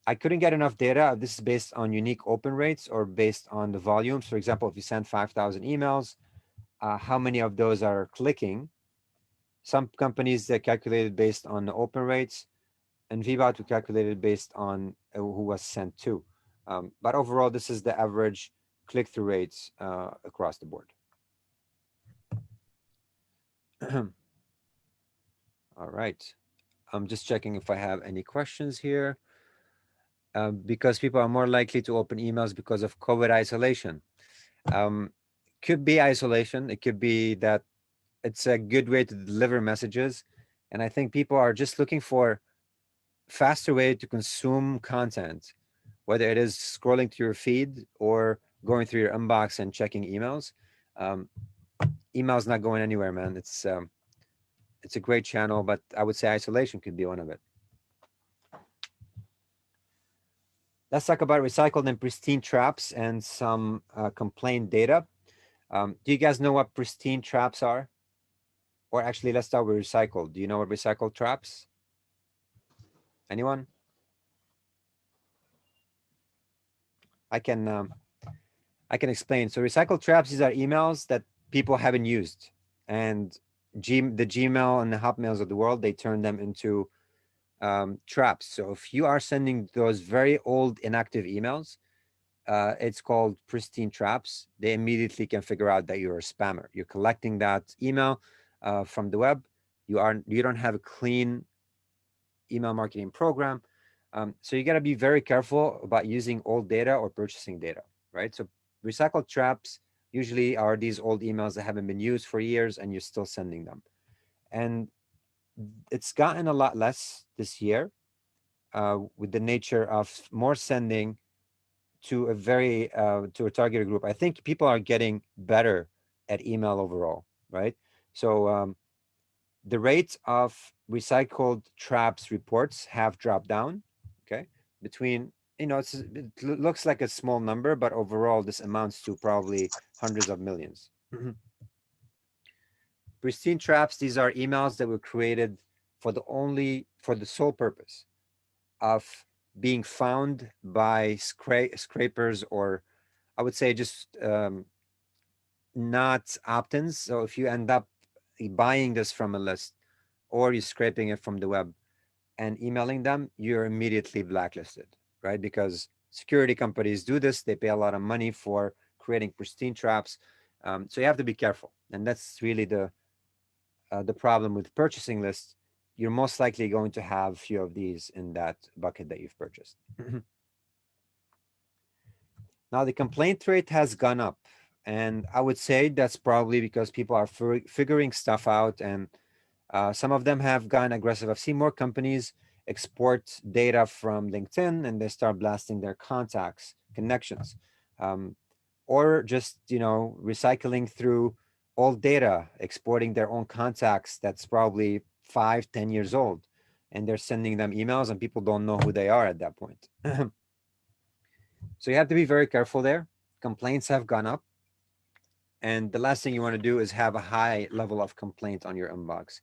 I couldn't get enough data. This is based on unique open rates or based on the volumes. For example, if you send 5,000 emails, how many of those are clicking? Some companies that calculated based on the open rates, and VBOT we calculated based on who was sent to. But overall, this is the average click-through rates across the board. All right. I'm just checking if I have any questions here. Because people are more likely to open emails because of COVID isolation. Could be isolation. It could be that it's a good way to deliver messages. And I think people are just looking for faster way to consume content, whether it is scrolling through your feed or going through your inbox and checking emails. Email's not going anywhere, man. It's a great channel, but I would say isolation could be one of it. Let's talk about recycled and pristine traps and some complaint data. Do you guys know what pristine traps are? Or actually, let's start with recycled. Do you know what recycled traps? Anyone? I can explain. So recycled traps, these are emails that people haven't used. And the Gmail and the Hotmails of the world, they turn them into traps. So if you are sending those very old inactive emails, it's called pristine traps. They immediately can figure out that you're a spammer. You're collecting that email from the web. You don't have a clean email marketing program. So you got to be very careful about using old data or purchasing data, right? So recycled traps usually are these old emails that haven't been used for years and you're still sending them. And it's gotten a lot less this year with the nature of more sending to a very to a targeted group. I think people are getting better at email overall, right? So the rates of recycled traps reports have dropped down. Okay, between it looks like a small number, but overall this amounts to probably hundreds of millions. Pristine traps, these are emails that were created for the sole purpose of being found by scrapers, or I would say just not opt-ins. So if you end up buying this from a list or you're scraping it from the web and emailing them, you're immediately blacklisted, right? Because security companies do this. They pay a lot of money for creating pristine traps. So you have to be careful. And that's really the problem with purchasing lists. You're most likely going to have a few of these in that bucket that you've purchased. Now, the complaint rate has gone up. And I would say that's probably because people are figuring stuff out, and some of them have gone aggressive. I've seen more companies export data from LinkedIn and they start blasting their contacts, connections, or just, recycling through old data, exporting their own contacts that's probably 5-10 years old. and they're sending them emails and people don't know who they are at that point. So you have to be very careful there. Complaints have gone up. And the last thing you want to do is have a high level of complaint on your inbox.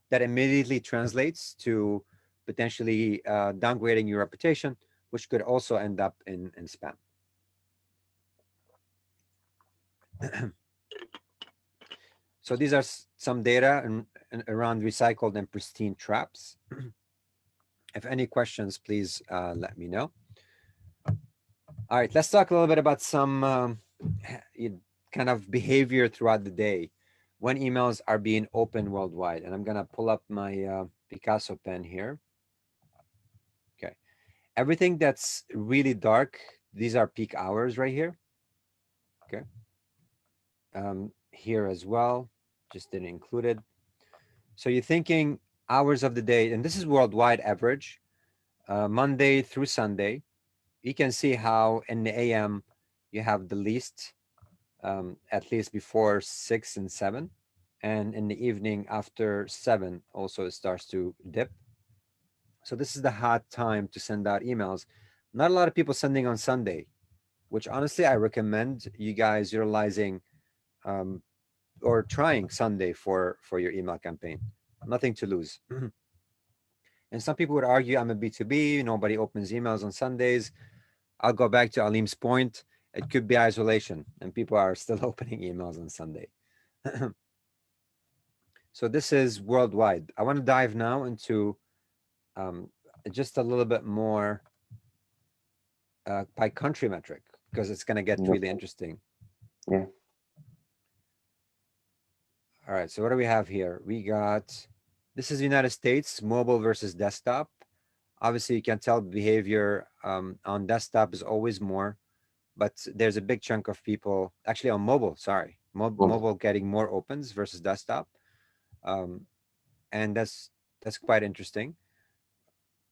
That immediately translates to potentially downgrading your reputation, which could also end up in spam. So these are some data around recycled and pristine traps. If any questions, please let me know. All right, let's talk a little bit about some kind of behavior throughout the day when emails are being opened worldwide. And I'm gonna pull up my Picasso pen here. Okay, everything that's really dark, these are peak hours right here. Okay, here as well, just didn't include it. So you're thinking hours of the day, and this is worldwide average, Monday through Sunday. You can see how in the AM you have the least, at least before 6 and 7. And in the evening after 7, also it starts to dip. So this is the hot time to send out emails. Not a lot of people sending on Sunday, which honestly, I recommend you guys utilizing or trying Sunday for your email campaign. Nothing to lose. And some people would argue, I'm a B2B, nobody opens emails on Sundays. I'll go back to Alim's point. It could be isolation and people are still opening emails on Sunday. So this is worldwide. I want to dive now into just a little bit more by country metric, because it's going to get really interesting.
Yeah.
All right, so what do we have here? We got, this is United States, mobile versus desktop. Obviously, you can tell behavior on desktop is always more, but there's a big chunk of people, actually on mobile, sorry, mobile getting more opens versus desktop. And that's quite interesting.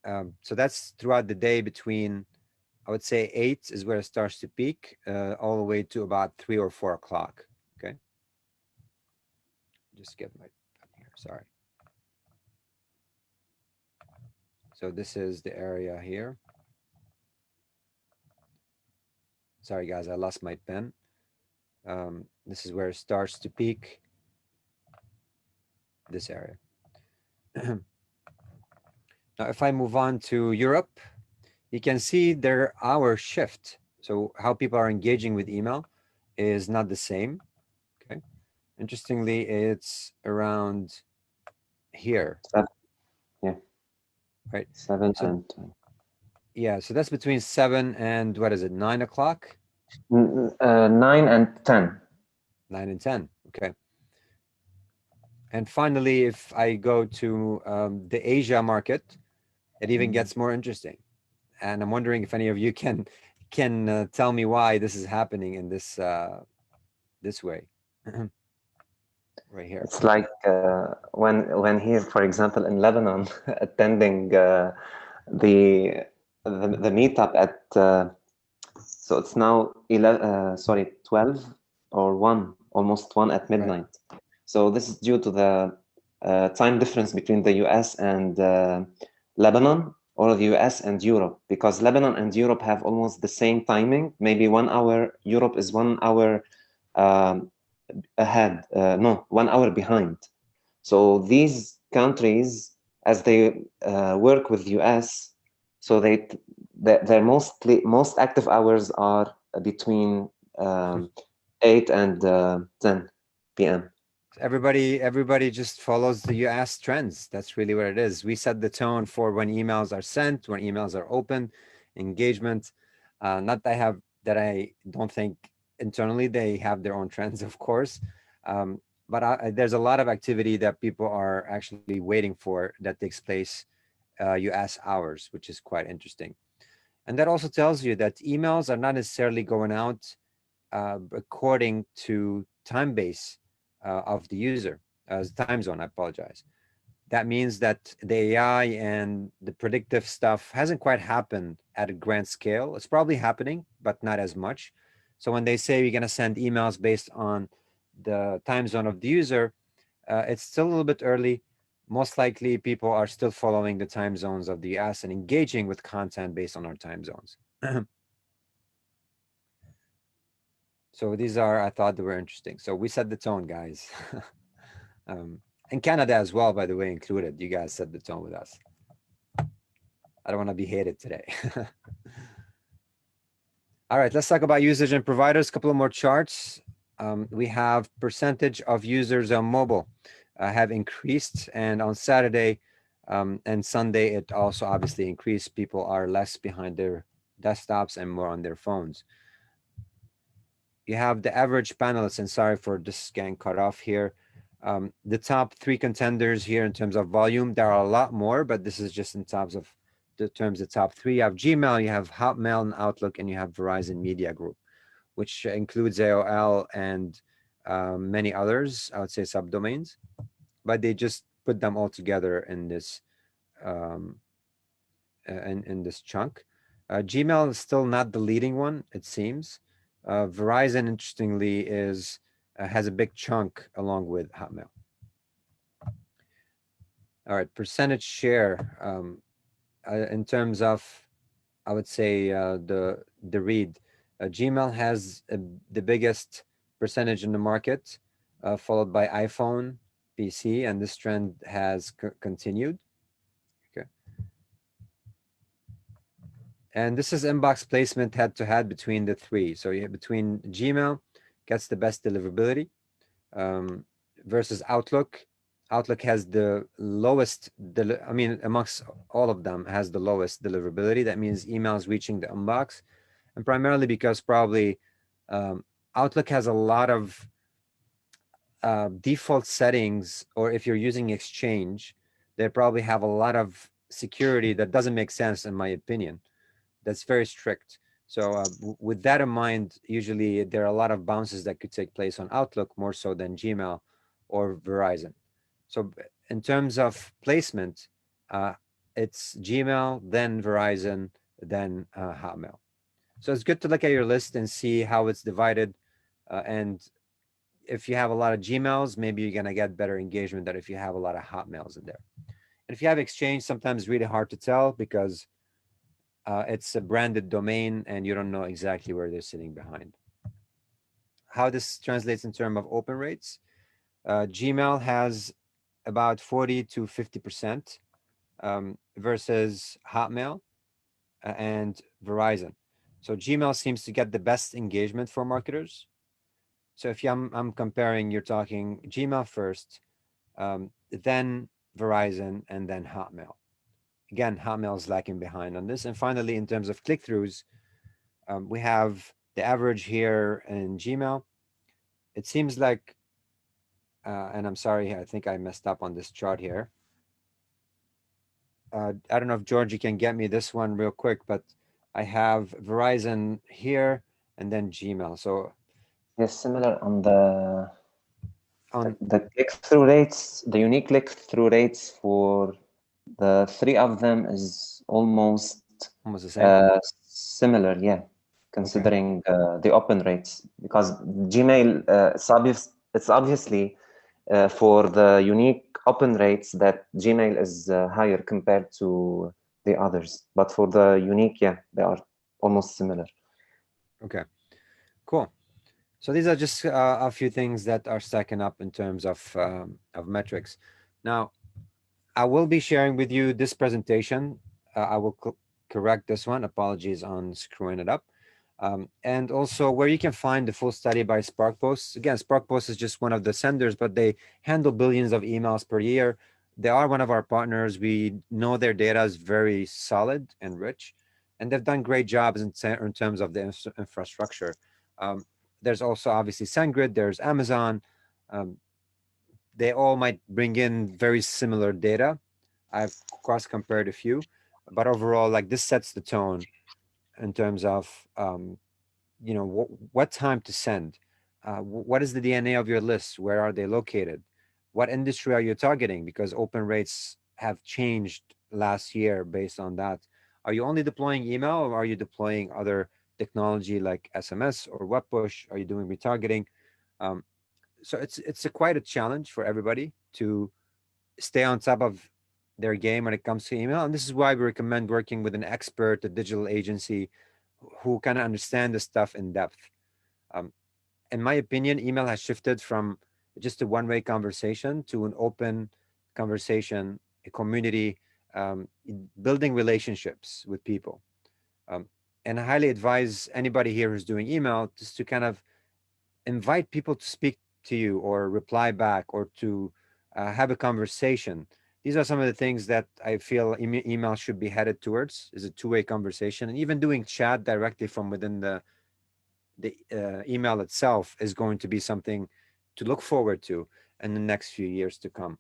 So that's throughout the day between, I would say 8 is where it starts to peak, all the way to about 3 or 4 o'clock. Okay. Just get my pen here, sorry. So this is the area here. Sorry guys, I lost my pen. This is where it starts to peak. This area. Now, if I move on to Europe, you can see their hour shift. So how people are engaging with email is not the same. Okay. Interestingly, it's around here.
Yeah.
Right.
7
so,
and
yeah, so that's between 7 and what is it, 9 o'clock?
9 and 10.
9 and 10. Okay. And finally, if I go to the Asia market, it even gets more interesting. And I'm wondering if any of you can tell me why this is happening in this this way. Right here.
It's like when here, for example, in Lebanon, attending the meetup at so it's now 12 or 1, almost 1 at midnight. Right. So this is due to the time difference between the US and Lebanon, or the US and Europe, because Lebanon and Europe have almost the same timing, maybe 1 hour. Europe is 1 hour ahead, no, 1 hour behind. So these countries, as they work with US, so their most active hours are between 8 and 10 p.m.
Everybody just follows the US trends. That's really what it is. We set the tone for when emails are sent, when emails are open, engagement. Not that I don't think internally they have their own trends, of course. But there's a lot of activity that people are actually waiting for that takes place US hours, which is quite interesting. And that also tells you that emails are not necessarily going out according to time base of the user, time zone, I apologize. That means that the AI and the predictive stuff hasn't quite happened at a grand scale. It's probably happening, but not as much. So when they say you're going to send emails based on the time zone of the user, it's still a little bit early, most likely people are still following the time zones of the US and engaging with content based on our time zones. So these are, I thought they were interesting. So we set the tone, guys. And Canada as well, by the way, included. You guys set the tone with us. I don't want to be hated today. All right, let's talk about usage and providers. A couple of more charts. We have percentage of users on mobile have increased, and on Saturday and Sunday, it also obviously increased. People are less behind their desktops and more on their phones. You have the average panelists, and sorry for this getting cut off here. The top 3 contenders here in terms of volume, there are a lot more, but this is just in terms of the top 3. You have Gmail, you have Hotmail and Outlook, and you have Verizon Media Group, which includes AOL and many others, I would say subdomains, but they just put them all together in this in this chunk. Gmail is still not the leading one, it seems. Verizon, interestingly, is has a big chunk along with Hotmail. All right, percentage share in terms of, I would say the read. Gmail has the biggest percentage in the market, followed by iPhone, PC, and this trend has continued. Okay. And this is inbox placement head-to-head between the 3. So between Gmail gets the best deliverability versus Outlook. Outlook has the lowest, amongst all of them, has the lowest deliverability. That means emails reaching the inbox. And primarily because probably Outlook has a lot of default settings, or if you're using Exchange, they probably have a lot of security that doesn't make sense, in my opinion. That's very strict. So with that in mind, usually there are a lot of bounces that could take place on Outlook, more so than Gmail or Verizon. So in terms of placement, it's Gmail, then Verizon, then Hotmail. So it's good to look at your list and see how it's divided. And if you have a lot of Gmails, maybe you're going to get better engagement than if you have a lot of Hotmails in there. And if you have Exchange, sometimes it's really hard to tell because it's a branded domain and you don't know exactly where they're sitting behind. How this translates in terms of open rates. Gmail has about 40 to 50% versus Hotmail and Verizon. So Gmail seems to get the best engagement for marketers. So if I'm comparing, you're talking Gmail first, then Verizon, and then Hotmail. Again, Hotmail is lacking behind on this. And finally, in terms of click-throughs, we have the average here in Gmail. It seems like, and I'm sorry, I think I messed up on this chart here. I don't know if Georgie can get me this one real quick, but I have Verizon here and then Gmail. So
yes, similar on the click-through rates, the unique click-through rates for the 3 of them is almost
the same.
Similar, yeah, considering the open rates, because Gmail, it's obviously for the unique open rates that Gmail is higher compared to the others, but for the unique, yeah, they are almost similar.
Okay, cool. So these are just a few things that are stacking up in terms of metrics. Now, I will be sharing with you this presentation. I will correct this one. Apologies on screwing it up. And also where you can find the full study by SparkPost. Again, SparkPost is just one of the senders, but they handle billions of emails per year. They are one of our partners. We know their data is very solid and rich, and they've done great jobs in terms of the infrastructure. There's also obviously SendGrid, there's Amazon. They all might bring in very similar data. I've cross-compared a few, but overall, like this sets the tone in terms of, you know, what time to send, what is the DNA of your list, where are they located, what industry are you targeting, because open rates have changed last year based on that. Are you only deploying email, or are you deploying other technology like SMS or web push? Are you doing retargeting? So it's quite a challenge for everybody to stay on top of their game when it comes to email. And this is why we recommend working with an expert, a digital agency who kind of understand the stuff in depth. In my opinion, email has shifted from just a one-way conversation to an open conversation, a community, building relationships with people. And I highly advise anybody here who's doing email just to kind of invite people to speak to you or reply back or to have a conversation. These are some of the things that I feel email should be headed towards, is a two-way conversation. And even doing chat directly from within the email itself is going to be something to look forward to in the next few years to come.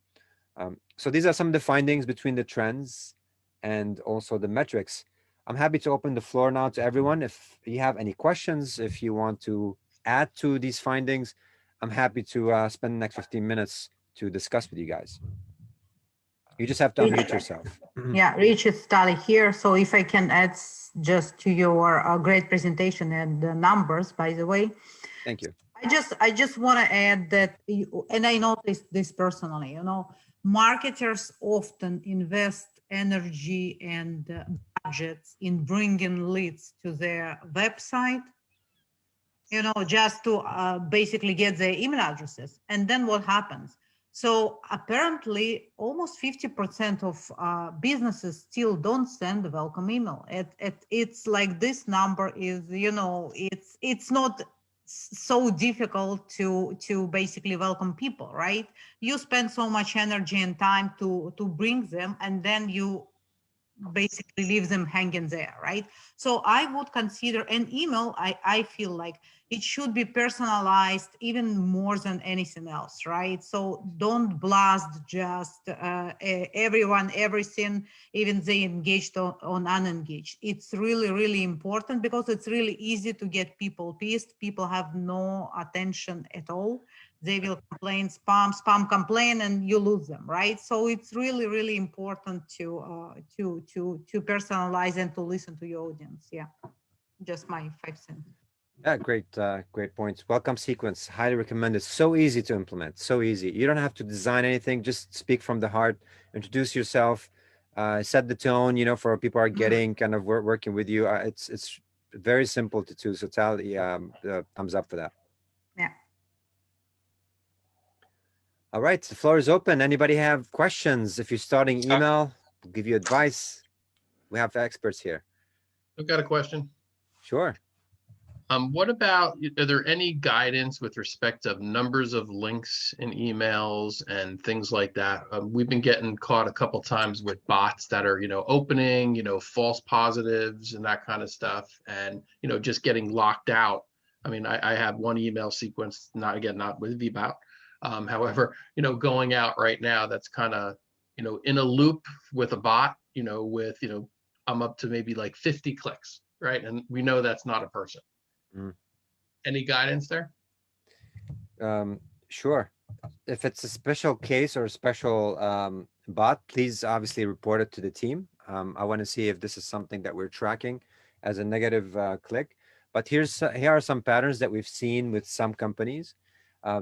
So these are some of the findings between the trends and also the metrics. I'm happy to open the floor now to everyone. If you have any questions, if you want to add to these findings, I'm happy to spend the next 15 minutes to discuss with you guys. You just have to unmute yourself.
Yeah, Rich is Tali here. So if I can add just to your great presentation and the numbers, by the way.
Thank you.
I just want to add that, and I noticed this personally, you know, marketers often invest energy and budgets in bringing leads to their website, you know, just to basically get their email addresses. And then what happens? So apparently almost 50% of businesses still don't send a welcome email. It's like this number is, you know, it's not so difficult to basically welcome people, right? You spend so much energy and time to bring them, and then you basically leave them hanging there, right? So I would consider an email, I feel like it should be personalized even more than anything else, right? So don't blast just everyone, everything, even they engaged on unengaged. It's really, really important because it's really easy to get people pissed. People have no attention at all. They will complain, spam complain, and you lose them, right? So it's really, really important to personalize and to listen to your audience. Yeah, just my 5 cents.
Yeah, great points. Welcome sequence, highly recommended. So easy to implement, so easy. You don't have to design anything, just speak from the heart, introduce yourself, set the tone, you know, for people are getting kind of working with you. It's very simple to do, so tell the thumbs up for that.
Yeah.
All right, the floor is open. Anybody have questions? If you're starting email, we'll give you advice. We have experts here.
I've got a question.
Sure.
What about, are there any guidance with respect of numbers of links in emails and things like that? We've been getting caught a couple times with bots that are, you know, opening, you know, false positives and that kind of stuff, and, you know, just getting locked out. I mean, I have one email sequence, not with VBOT. However, you know, going out right now, that's kind of, you know, in a loop with a bot, you know, with, you know, I'm up to maybe like 50 clicks, right? And we know that's not a person. Any guidance there?
Sure. If it's a special case or a special bot, please obviously report it to the team. I want to see if this is something that we're tracking as a negative click. But here are some patterns that we've seen with some companies.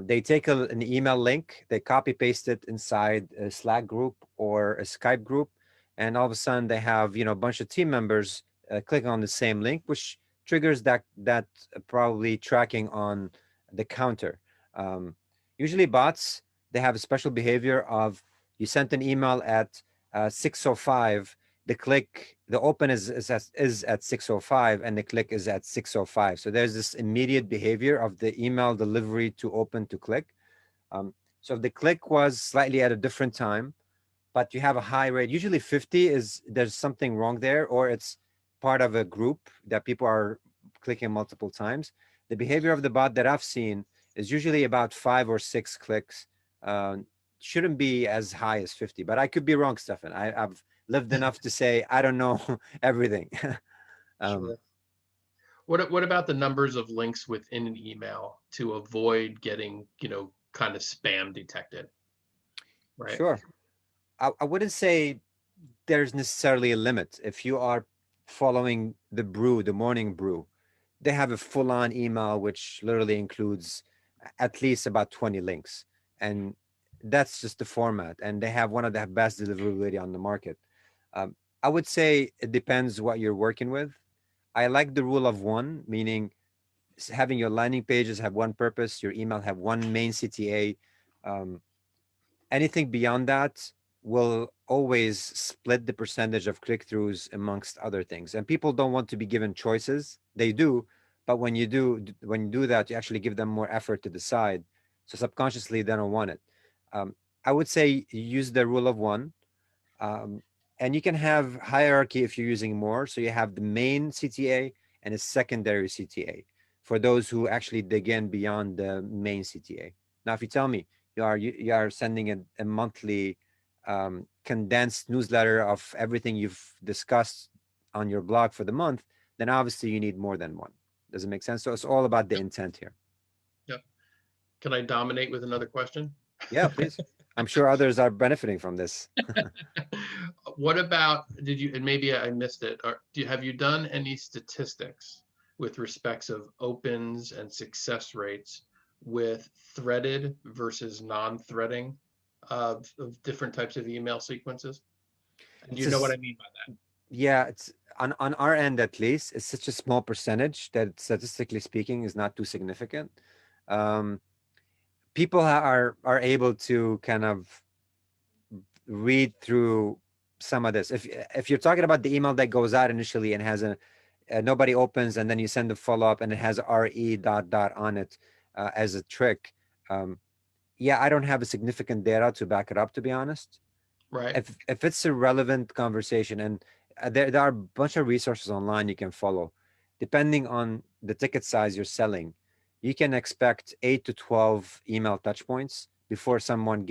They take an email link, they copy paste it inside a Slack group or a Skype group, and all of a sudden they have, you know, a bunch of team members click on the same link, which triggers that probably tracking on the counter. Usually bots, they have a special behavior of you sent an email at 6:05, the open is at 6:05 and the click is at 6:05. So there's this immediate behavior of the email delivery to open to click. So if the click was slightly at a different time, but you have a high rate, usually 50 there's something wrong there, or it's part of a group that people are clicking multiple times. The behavior of the bot that I've seen is usually about 5 or 6 clicks. Shouldn't be as high as 50, but I could be wrong, Stefan. I've lived enough to say I don't know everything.
Sure. What about the numbers of links within an email to avoid getting, you know, kind of spam detected? Right.
Sure. I wouldn't say there's necessarily a limit. If you are following the morning brew, they have a full-on email which literally includes at least about 20 links, and that's just the format, and they have one of the best deliverability on the market. I would say it depends what you're working with. I like the rule of one, meaning having your landing pages have one purpose, your email have one main CTA. Anything beyond that will always split the percentage of click-throughs amongst other things. And people don't want to be given choices. They do, but when you do that, you actually give them more effort to decide. So subconsciously, they don't want it. I would say use the rule of one. And you can have hierarchy if you're using more. So you have the main CTA and a secondary CTA for those who actually dig in beyond the main CTA. Now, if you tell me you are sending a monthly condensed newsletter of everything you've discussed on your blog for the month, then obviously you need more than one. Does it make sense? So it's all about the intent here.
Yep. Can I dominate with another question?
Yeah, please. I'm sure others are benefiting from this.
What about, did you, and maybe I missed it, or have you done any statistics with respects of opens and success rates with threaded versus non-threading of different types of email sequences? And you know what I mean by that?
Yeah, it's on our end at least, it's such a small percentage that statistically speaking is not too significant. People are able to kind of read through some of this. If you're talking about the email that goes out initially and has nobody opens, and then you send a follow-up and it has re ... on it as a trick. Yeah, I don't have a significant data to back it up, to be honest.
Right.
If it's a relevant conversation, and there are a bunch of resources online you can follow, depending on the ticket size you're selling, you can expect 8 to 12 email touch points before someone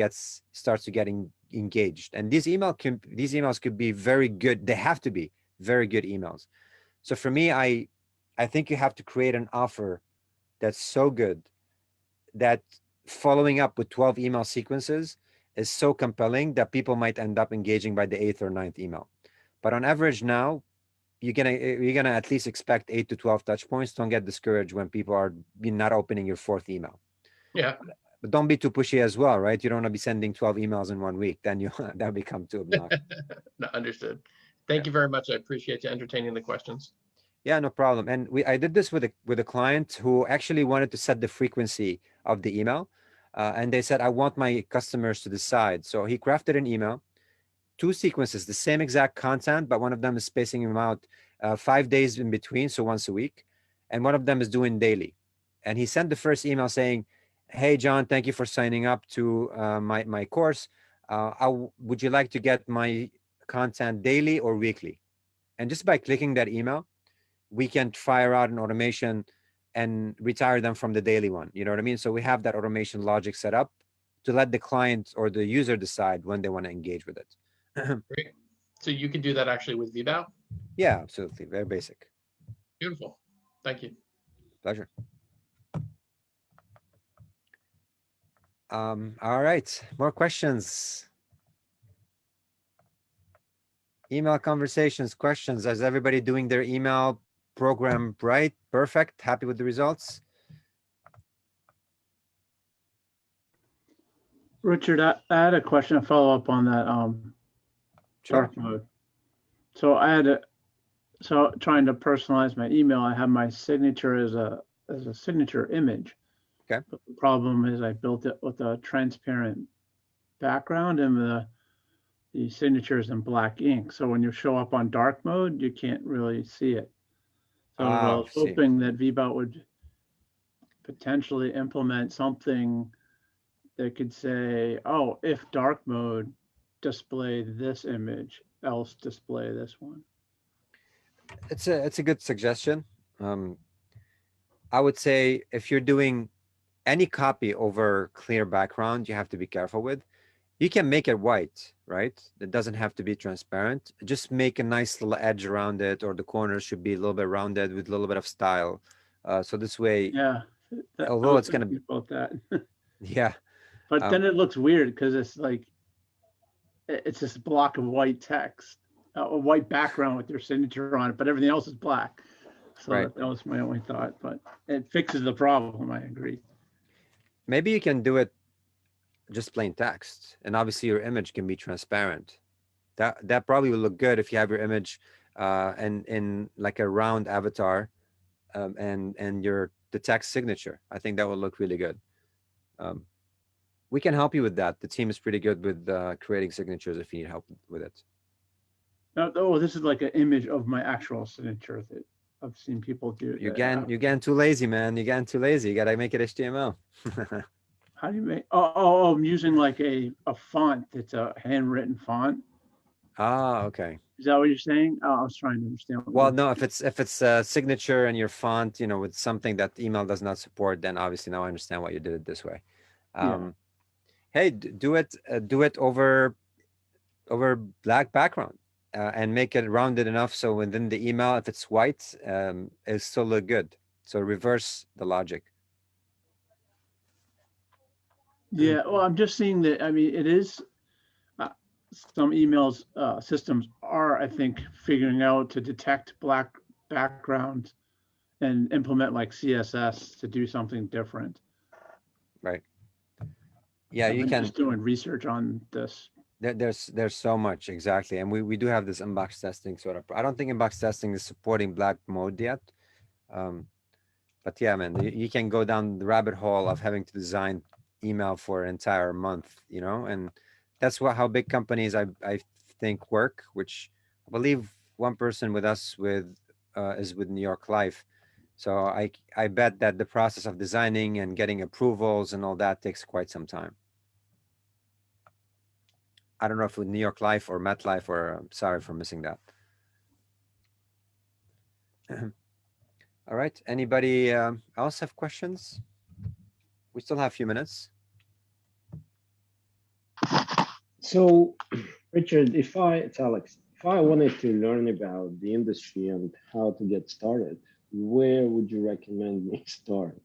starts to get engaged. And these emails could be very good. They have to be very good emails. So for me, I think you have to create an offer that's so good that following up with 12 email sequences is so compelling that people might end up engaging by the 8th or 9th email. But on average now, you're gonna at least expect 8 to 12 touch points. Don't get discouraged when people are not opening your 4th email.
Yeah.
But don't be too pushy as well, right? You don't want to be sending 12 emails in 1 week. Then that become too obnoxious.
No, understood. Thank you very much. I appreciate you entertaining the questions.
Yeah, no problem. And I did this with a client who actually wanted to set the frequency of the email. And they said, I want my customers to decide. So he crafted an email, 2 sequences, the same exact content, but one of them is spacing them out 5 days in between, so once a week. And one of them is doing daily. And he sent the first email saying, hey, John, thank you for signing up to my course. Would you like to get my content daily or weekly? And just by clicking that email, we can fire out an automation and retire them from the daily one. You know what I mean? So we have that automation logic set up to let the client or the user decide when they want to engage with it.
Great. So you can do that actually with VBOW?
Yeah, absolutely. Very basic.
Beautiful. Thank you.
Pleasure. All right. More questions? Email conversations, questions. Is everybody doing their email program right? Perfect. Happy with the results?
Richard, I had a question to follow up on that dark mode. So trying to personalize my email, I have my signature as a signature image.
Okay.
But the problem is I built it with a transparent background and the signature is in black ink. So when you show up on dark mode, you can't really see it. So I was hoping that VBOT would potentially implement something that could say, oh, if dark mode, display this image, else display this one.
It's a good suggestion. I would say if you're doing any copy over clear background, you have to be careful with. You can make it white, right? It doesn't have to be transparent. Just make a nice little edge around it, or the corners should be a little bit rounded with a little bit of style. So this way,
yeah,
although it's gonna
be about that.
Yeah.
But then it looks weird because it's like it's this block of white text, a white background with your signature on it, but everything else is black. So
Right.
that was my only thought, but it fixes the problem. I agree.
Maybe you can do it just plain text, and obviously your image can be transparent. That probably will look good if you have your image and in like a round avatar, and the text signature. I think that will look really good. We can help you with that. The team is pretty good with creating signatures if you need help with it.
Oh, this is like an image of my actual signature that I've seen people do.
You're getting too lazy, man. You're getting too lazy. You gotta make it HTML.
How do you make? Oh, I'm using like a font that's a handwritten font.
Ah, okay.
Is that what you're saying? Oh, I was trying to understand.
Well, no, if it's a signature and your font, with something that email does not support, then obviously now I understand why you did it this way.
Yeah.
Hey, do it over black background and make it rounded enough so within the email, if it's white, it still look good. So reverse the logic.
Yeah, well, I'm just seeing that. I mean, it is some emails systems are, I think, figuring out to detect black background and implement like CSS to do something different.
Right. Yeah, you can
just doing research on this.
There's so much, exactly, and we do have this inbox testing sort of. I don't think inbox testing is supporting black mode yet, but yeah, man, you can go down the rabbit hole of having to design email for an entire month, and that's how big companies I think work. Which I believe one person with us is with New York Life, so I bet that the process of designing and getting approvals and all that takes quite some time. I don't know if with New York Life or MetLife, or I'm sorry for missing that. All right. Anybody else have questions? We still have a few minutes.
So, Richard, it's Alex. If I wanted to learn about the industry and how to get started, where would you recommend me start?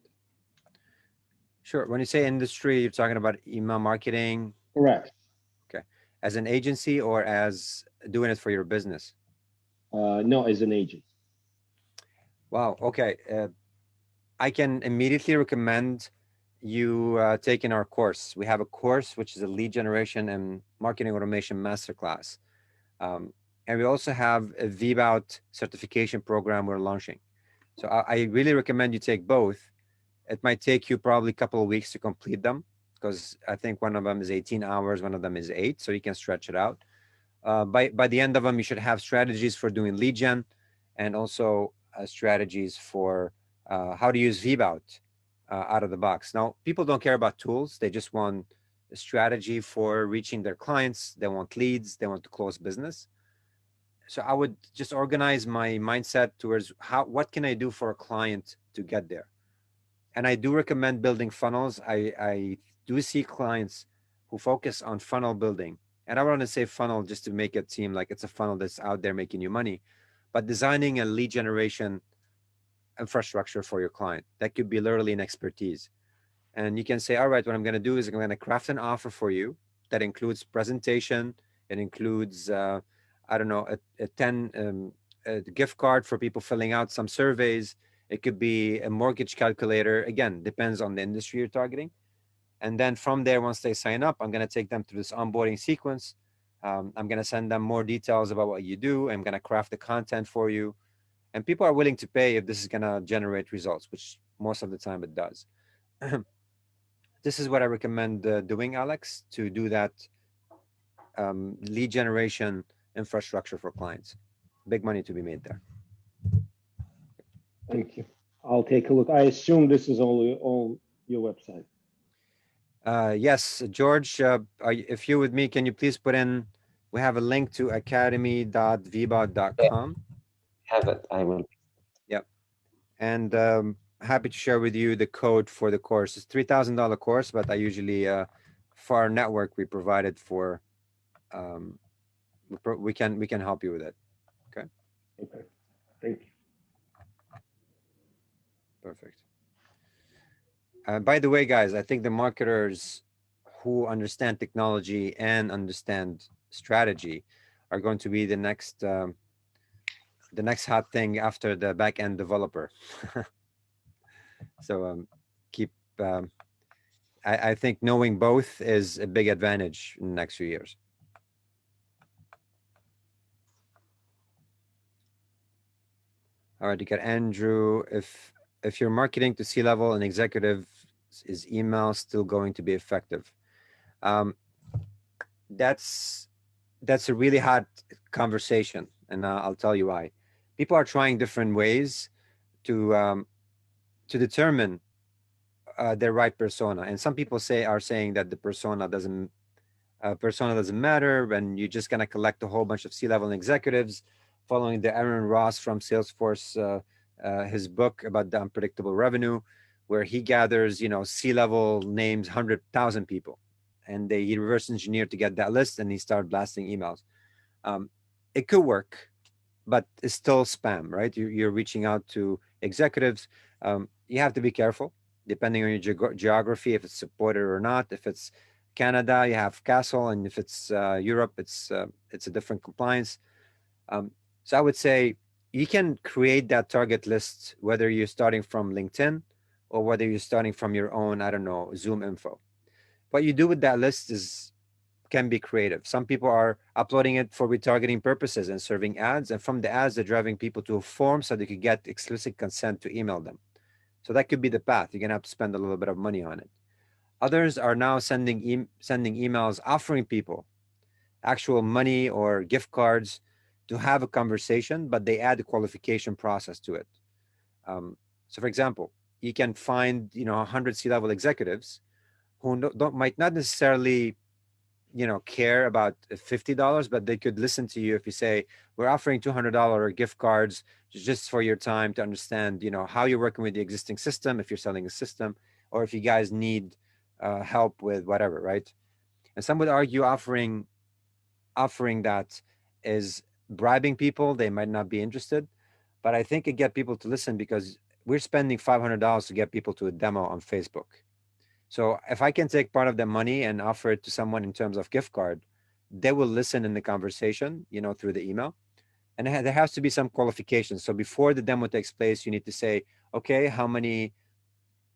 Sure. When you say industry, you're talking about email marketing?
Correct.
Okay. As an agency or as doing it for your business?
No, as an agent.
Wow. Okay. I can immediately recommend you taking our course. We have a course which is a lead generation and marketing automation masterclass. And we also have a VBOUT certification program we're launching. So I really recommend you take both. It might take you probably a couple of weeks to complete them, because I think one of them is 18 hours, one of them is 8, so you can stretch it out. By the end of them, you should have strategies for doing lead gen, and also strategies for how to use VBOUT out of the box. Now, people don't care about tools. They just want a strategy for reaching their clients. They want leads. They want to close business. So I would just organize my mindset towards what can I do for a client to get there? And I do recommend building funnels. I do see clients who focus on funnel building. And I want to say funnel just to make it seem like it's a funnel that's out there making you money, but designing a lead generation infrastructure for your client. That could be literally an expertise. And you can say, all right, what I'm going to do is I'm going to craft an offer for you that includes presentation. It includes, I don't know, a gift card for people filling out some surveys. It could be a mortgage calculator. Again, depends on the industry you're targeting. And then from there, once they sign up, I'm going to take them through this onboarding sequence. I'm going to send them more details about what you do. I'm going to craft the content for you. And people are willing to pay if this is going to generate results, which most of the time it does. This is what I recommend doing, Alex, to do that lead generation infrastructure for clients. Big money to be made there.
Thank you. I'll take a look. I assume this is only on your website.
Yes, George, if you're with me, can you please put in, we have a link to academy.vbout.com.
Have it, I will.
Yep. And happy to share with you the code for the course. It's $3,000 course, but I usually, for our network, we provide it for, we can help you with it. Okay.
Okay. Thank you.
Perfect. By the way, guys, I think the marketers who understand technology and understand strategy are going to be the next hot thing after the back-end developer. So keep I think knowing both is a big advantage in the next few years. All right, you got Andrew. If you're marketing to C-level and executive, is email still going to be effective? That's a really hot conversation, and I'll tell you why. People are trying different ways to determine their right persona, and some people are saying that the persona doesn't matter, and you're just gonna collect a whole bunch of C-level executives, following the Aaron Ross from Salesforce, his book about the unpredictable revenue, where he gathers, C-level names, 100,000 people, and he reverse engineered to get that list, and he started blasting emails. It could work, but it's still spam, right? You're reaching out to executives. You have to be careful, depending on your geography, if it's supported or not. If it's Canada, you have Castle, and if it's Europe, it's a different compliance. So I would say you can create that target list, whether you're starting from LinkedIn or whether you're starting from your own, I don't know, Zoom info. What you do with that list can be creative. Some people are uploading it for retargeting purposes and serving ads, and from the ads, they're driving people to a form so they could get explicit consent to email them. So that could be the path. You're gonna have to spend a little bit of money on it. Others are now sending emails offering people actual money or gift cards to have a conversation, but they add a qualification process to it. So, for example, you can find 100 C-level executives who might not necessarily care about $50, but they could listen to you if you say, we're offering $200 gift cards just for your time to understand how you're working with the existing system, if you're selling a system, or if you guys need help with whatever, right? And some would argue offering that is bribing people. They might not be interested, but I think it get people to listen, because we're spending $500 to get people to a demo on Facebook. So if I can take part of the money and offer it to someone in terms of gift card, they will listen in the conversation, through the email. And there has to be some qualifications. So before the demo takes place, you need to say, okay, how many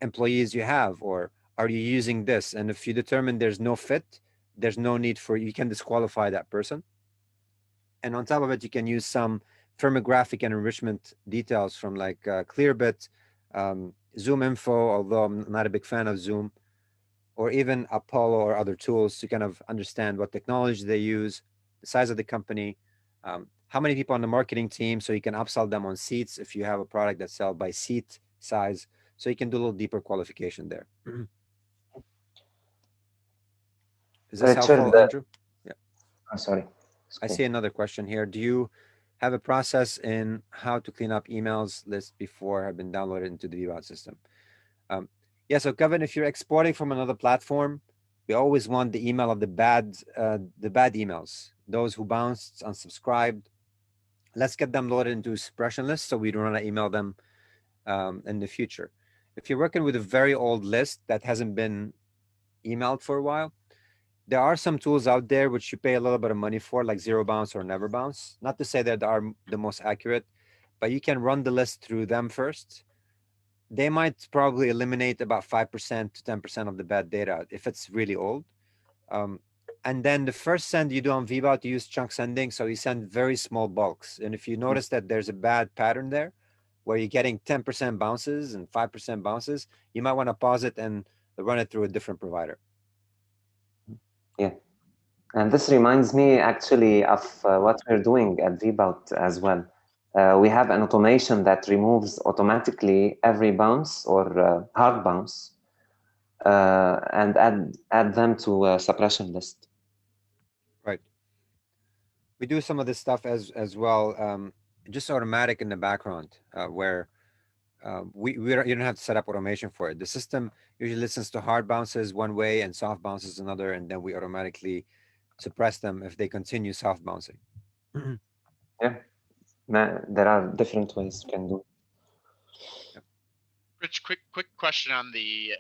employees you have, or are you using this? And if you determine there's no fit, there's no need you can disqualify that person. And on top of it, you can use some firmographic and enrichment details from like Clearbit, Zoom Info, although I'm not a big fan of Zoom, or even Apollo or other tools to kind of understand what technology they use, the size of the company, how many people on the marketing team, so you can upsell them on seats if you have a product that's sold by seat size, so you can do a little deeper qualification there. Is this
Richard,
helpful, Andrew? Yeah.
I'm sorry.
I see another question here. Do you have a process in how to clean up emails lists before have been downloaded into the VBOT system? Yeah, so Kevin, if you're exporting from another platform, we always want the email of the bad emails, those who bounced, unsubscribed. Let's get them loaded into a suppression list so we don't want to email them in the future. If you're working with a very old list that hasn't been emailed for a while, there are some tools out there which you pay a little bit of money for, like Zero Bounce or Never Bounce. Not to say that they are the most accurate, but you can run the list through them first. They might probably eliminate about 5% to 10% of the bad data if it's really old. And then the first send you do on VBOT, you use chunk sending, so you send very small bulks. And if you notice that there's a bad pattern there, where you're getting 10% bounces and 5% bounces, you might want to pause it and run it through a different provider.
Yeah. And this reminds me actually of what we're doing at VBOT as well. We have an automation that removes automatically every bounce or hard bounce and add them to a suppression list.
Right. We do some of this stuff as well, just automatic in the background, where you don't have to set up automation for it. The system usually listens to hard bounces one way and soft bounces another, and then we automatically suppress them if they continue soft bouncing.
Yeah, there are different ways you can do.
Rich, quick question on the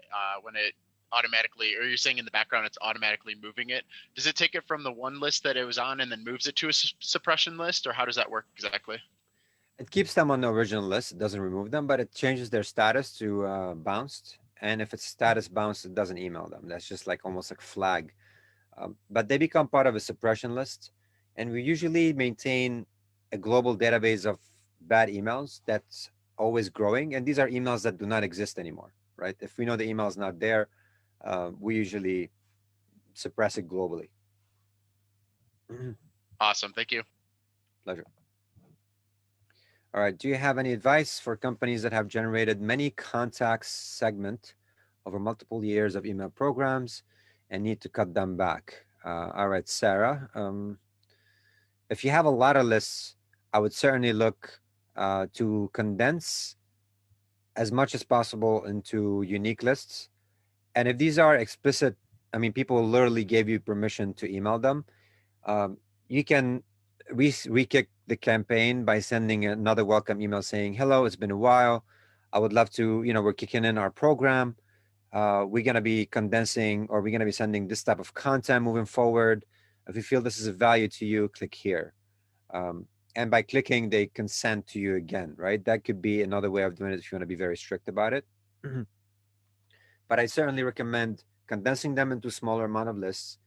when it automatically, or you're saying in the background it's automatically moving it. Does it take it from the one list that it was on and then moves it to a suppression list, or how does that work exactly?
It keeps them on the original list. It doesn't remove them, but it changes their status to bounced, and if it's status bounce, it doesn't email them. That's just like almost like flag. But they become part of a suppression list, and we usually maintain a global database of bad emails that's always growing, and these are emails that do not exist anymore, right? If we know the email is not there, we usually suppress it globally.
Awesome. Thank you.
Pleasure. All right. Do you have any advice for companies that have generated many contacts segment over multiple years of email programs and need to cut them back? All right, Sarah. If you have a lot of lists, I would certainly look to condense as much as possible into unique lists. And if these are explicit, I mean, people literally gave you permission to email them, you can re-kick the campaign by sending another welcome email saying, hello, it's been a while. I would love to, we're kicking in our program. We're going to be condensing, or we're going to be sending this type of content moving forward. If you feel this is of value to you, click here. And by clicking, they consent to you again, right? That could be another way of doing it if you want to be very strict about it. But I certainly recommend condensing them into smaller amount of lists,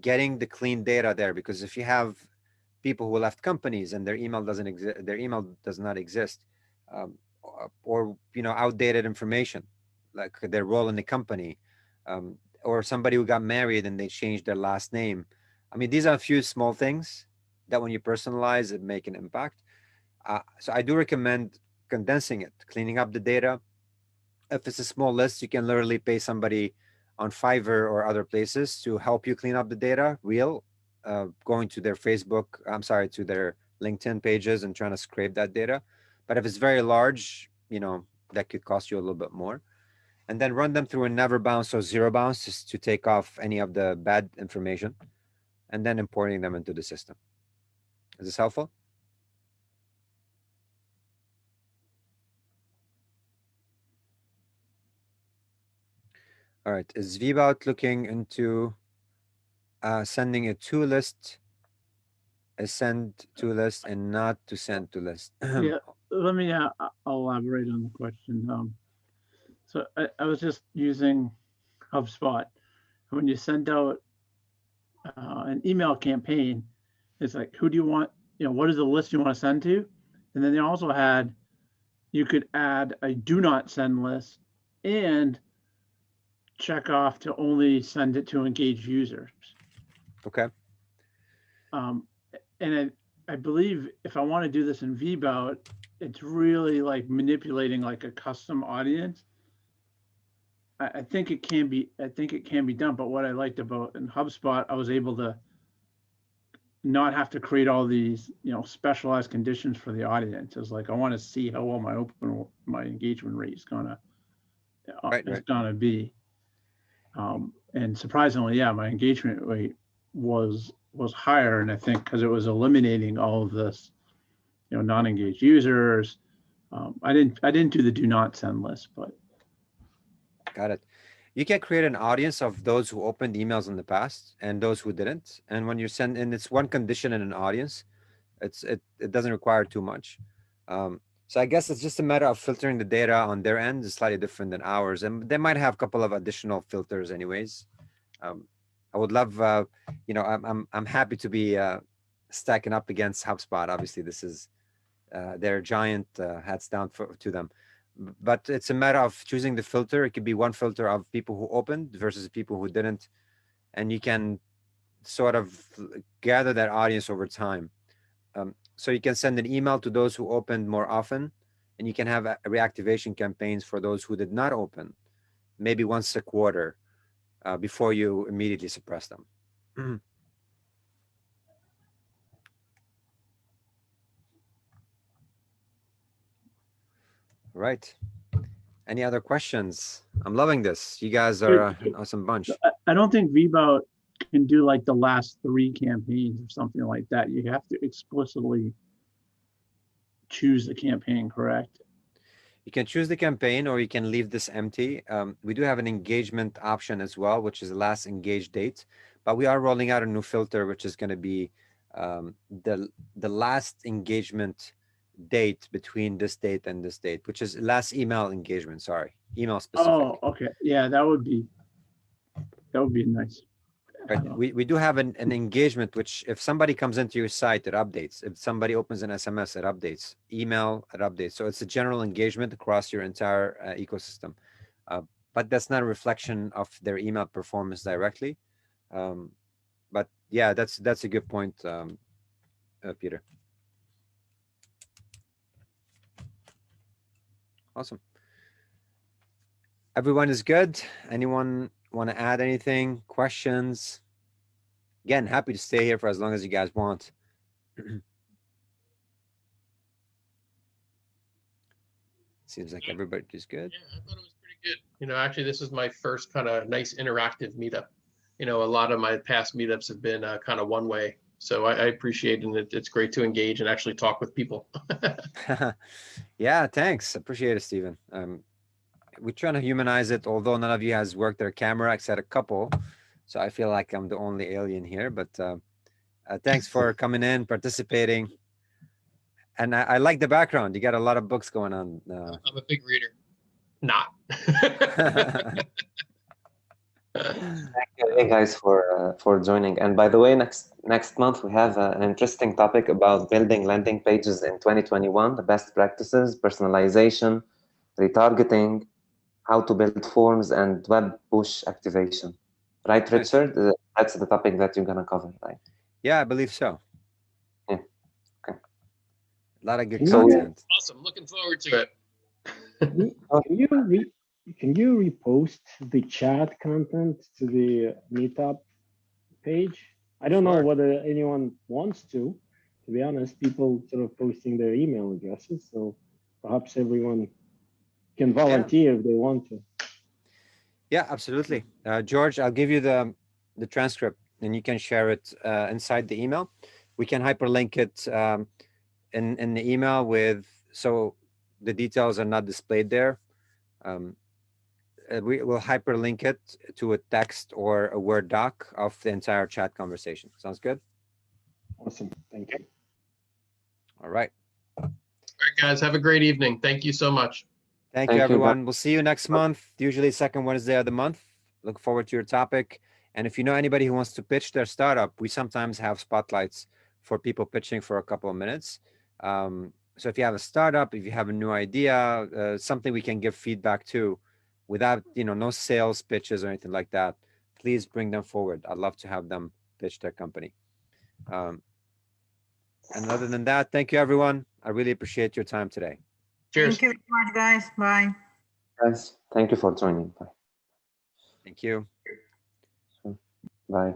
getting the clean data there, because if you have people who left companies and their email doesn't exist, their email does not exist, or outdated information like their role in the company, or somebody who got married and they changed their last name. I mean, these are a few small things that when you personalize it make an impact. So I do recommend condensing it, cleaning up the data. If it's a small list, you can literally pay somebody on Fiverr or other places to help you clean up the data, going to their to their LinkedIn pages and trying to scrape that data. But if it's very large, that could cost you a little bit more. And then run them through a never bounce or zero bounce just to take off any of the bad information, and then importing them into the system. Is this helpful? All right, is VBout looking into sending a to list, a send to list, and not to send to list?
Yeah, let me elaborate on the question. So I was just using HubSpot. When you send out an email campaign, it's like, who do you want, what is the list you want to send to? And then they also had, you could add a do not send list and check off to only send it to engaged users.
Okay.
And I believe if I want to do this in VBout, it's really like manipulating like a custom audience. I think it can be done, but what I liked about in HubSpot, I was able to not have to create all these, specialized conditions for the audience. It's like, I want to see how well my engagement rate is gonna be. And surprisingly, yeah, my engagement rate was higher, and I think because it was eliminating all of this, non-engaged users. I didn't do the do not send list, but
got it. You can create an audience of those who opened emails in the past and those who didn't. And when you send in, it's one condition in an audience. It doesn't require too much. So I guess it's just a matter of filtering the data on their end. It's slightly different than ours, and they might have a couple of additional filters anyways. I would love, I'm happy to be stacking up against HubSpot. Obviously, this is their giant, hats down to them. But it's a matter of choosing the filter. It could be one filter of people who opened versus people who didn't, and you can sort of gather that audience over time. So you can send an email to those who opened more often, and you can have reactivation campaigns for those who did not open, maybe once a quarter, before you immediately suppress them. Right. Any other questions? I'm loving this. You guys are an awesome bunch.
I don't think VBout can do like the last 3 campaigns or something like that. You have to explicitly choose the campaign, correct?
You can choose the campaign, or you can leave this empty. We do have an engagement option as well, which is the last engaged date, but we are rolling out a new filter, which is going to be the last engagement date between this date and this date, which is last email engagement. Sorry, email specific.
Oh, okay. Yeah, that would be nice.
Right. We do have an engagement, which if somebody comes into your site, it updates. If somebody opens an SMS, it updates. Email, it updates. So it's a general engagement across your entire ecosystem. But that's not a reflection of their email performance directly. But yeah, that's a good point, Peter. Awesome. Everyone is good. Anyone want to add anything? Questions? Again, happy to stay here for as long as you guys want. Seems like everybody's good.
Yeah, I thought it was pretty good. You know, actually, this is my first kind of nice interactive meetup. You know, a lot of my past meetups have been kind of one way. So I appreciate it, and it's great to engage and actually talk with people.
Yeah, thanks. Appreciate it, Stephen. We're trying to humanize it, although none of you has worked their camera except a couple. So I feel like I'm the only alien here, but thanks for coming in, participating. And I like the background. You got a lot of books going on.
I'm a big reader. Not.
Thank you guys for joining. And by the way, next month we have an interesting topic about building landing pages in 2021, the best practices, personalization, retargeting, how to build forms, and web push activation. Right, Richard? That's the topic that you're gonna cover, right?
Yeah, I believe so.
Yeah. Okay.
A lot of good
Can
content.
Awesome. Looking forward to it.
Can you repost the chat content to the Meetup page? I don't know whether anyone wants to be honest. People sort of posting their email addresses, so perhaps everyone can volunteer if they want to.
Yeah, absolutely. George, I'll give you the transcript and you can share it inside the email. We can hyperlink it in the email so the details are not displayed there. We will hyperlink it to a text or a Word doc of the entire chat conversation. Sounds good?
Awesome. Thank you.
All right.
All right, guys. Have a great evening. Thank you so much.
Thank you, everyone. We'll see you next month, usually second Wednesday of the month. Look forward to your topic. And if you know anybody who wants to pitch their startup, we sometimes have spotlights for people pitching for a couple of minutes. So if you have a startup, if you have a new idea, something we can give feedback to without, no sales pitches or anything like that, please bring them forward. I'd love to have them pitch their company. And other than that, thank you, everyone. I really appreciate your time today.
Cheers.
Thank you very much, guys. Bye.
Guys, thank you for joining. Bye.
Thank you.
Bye.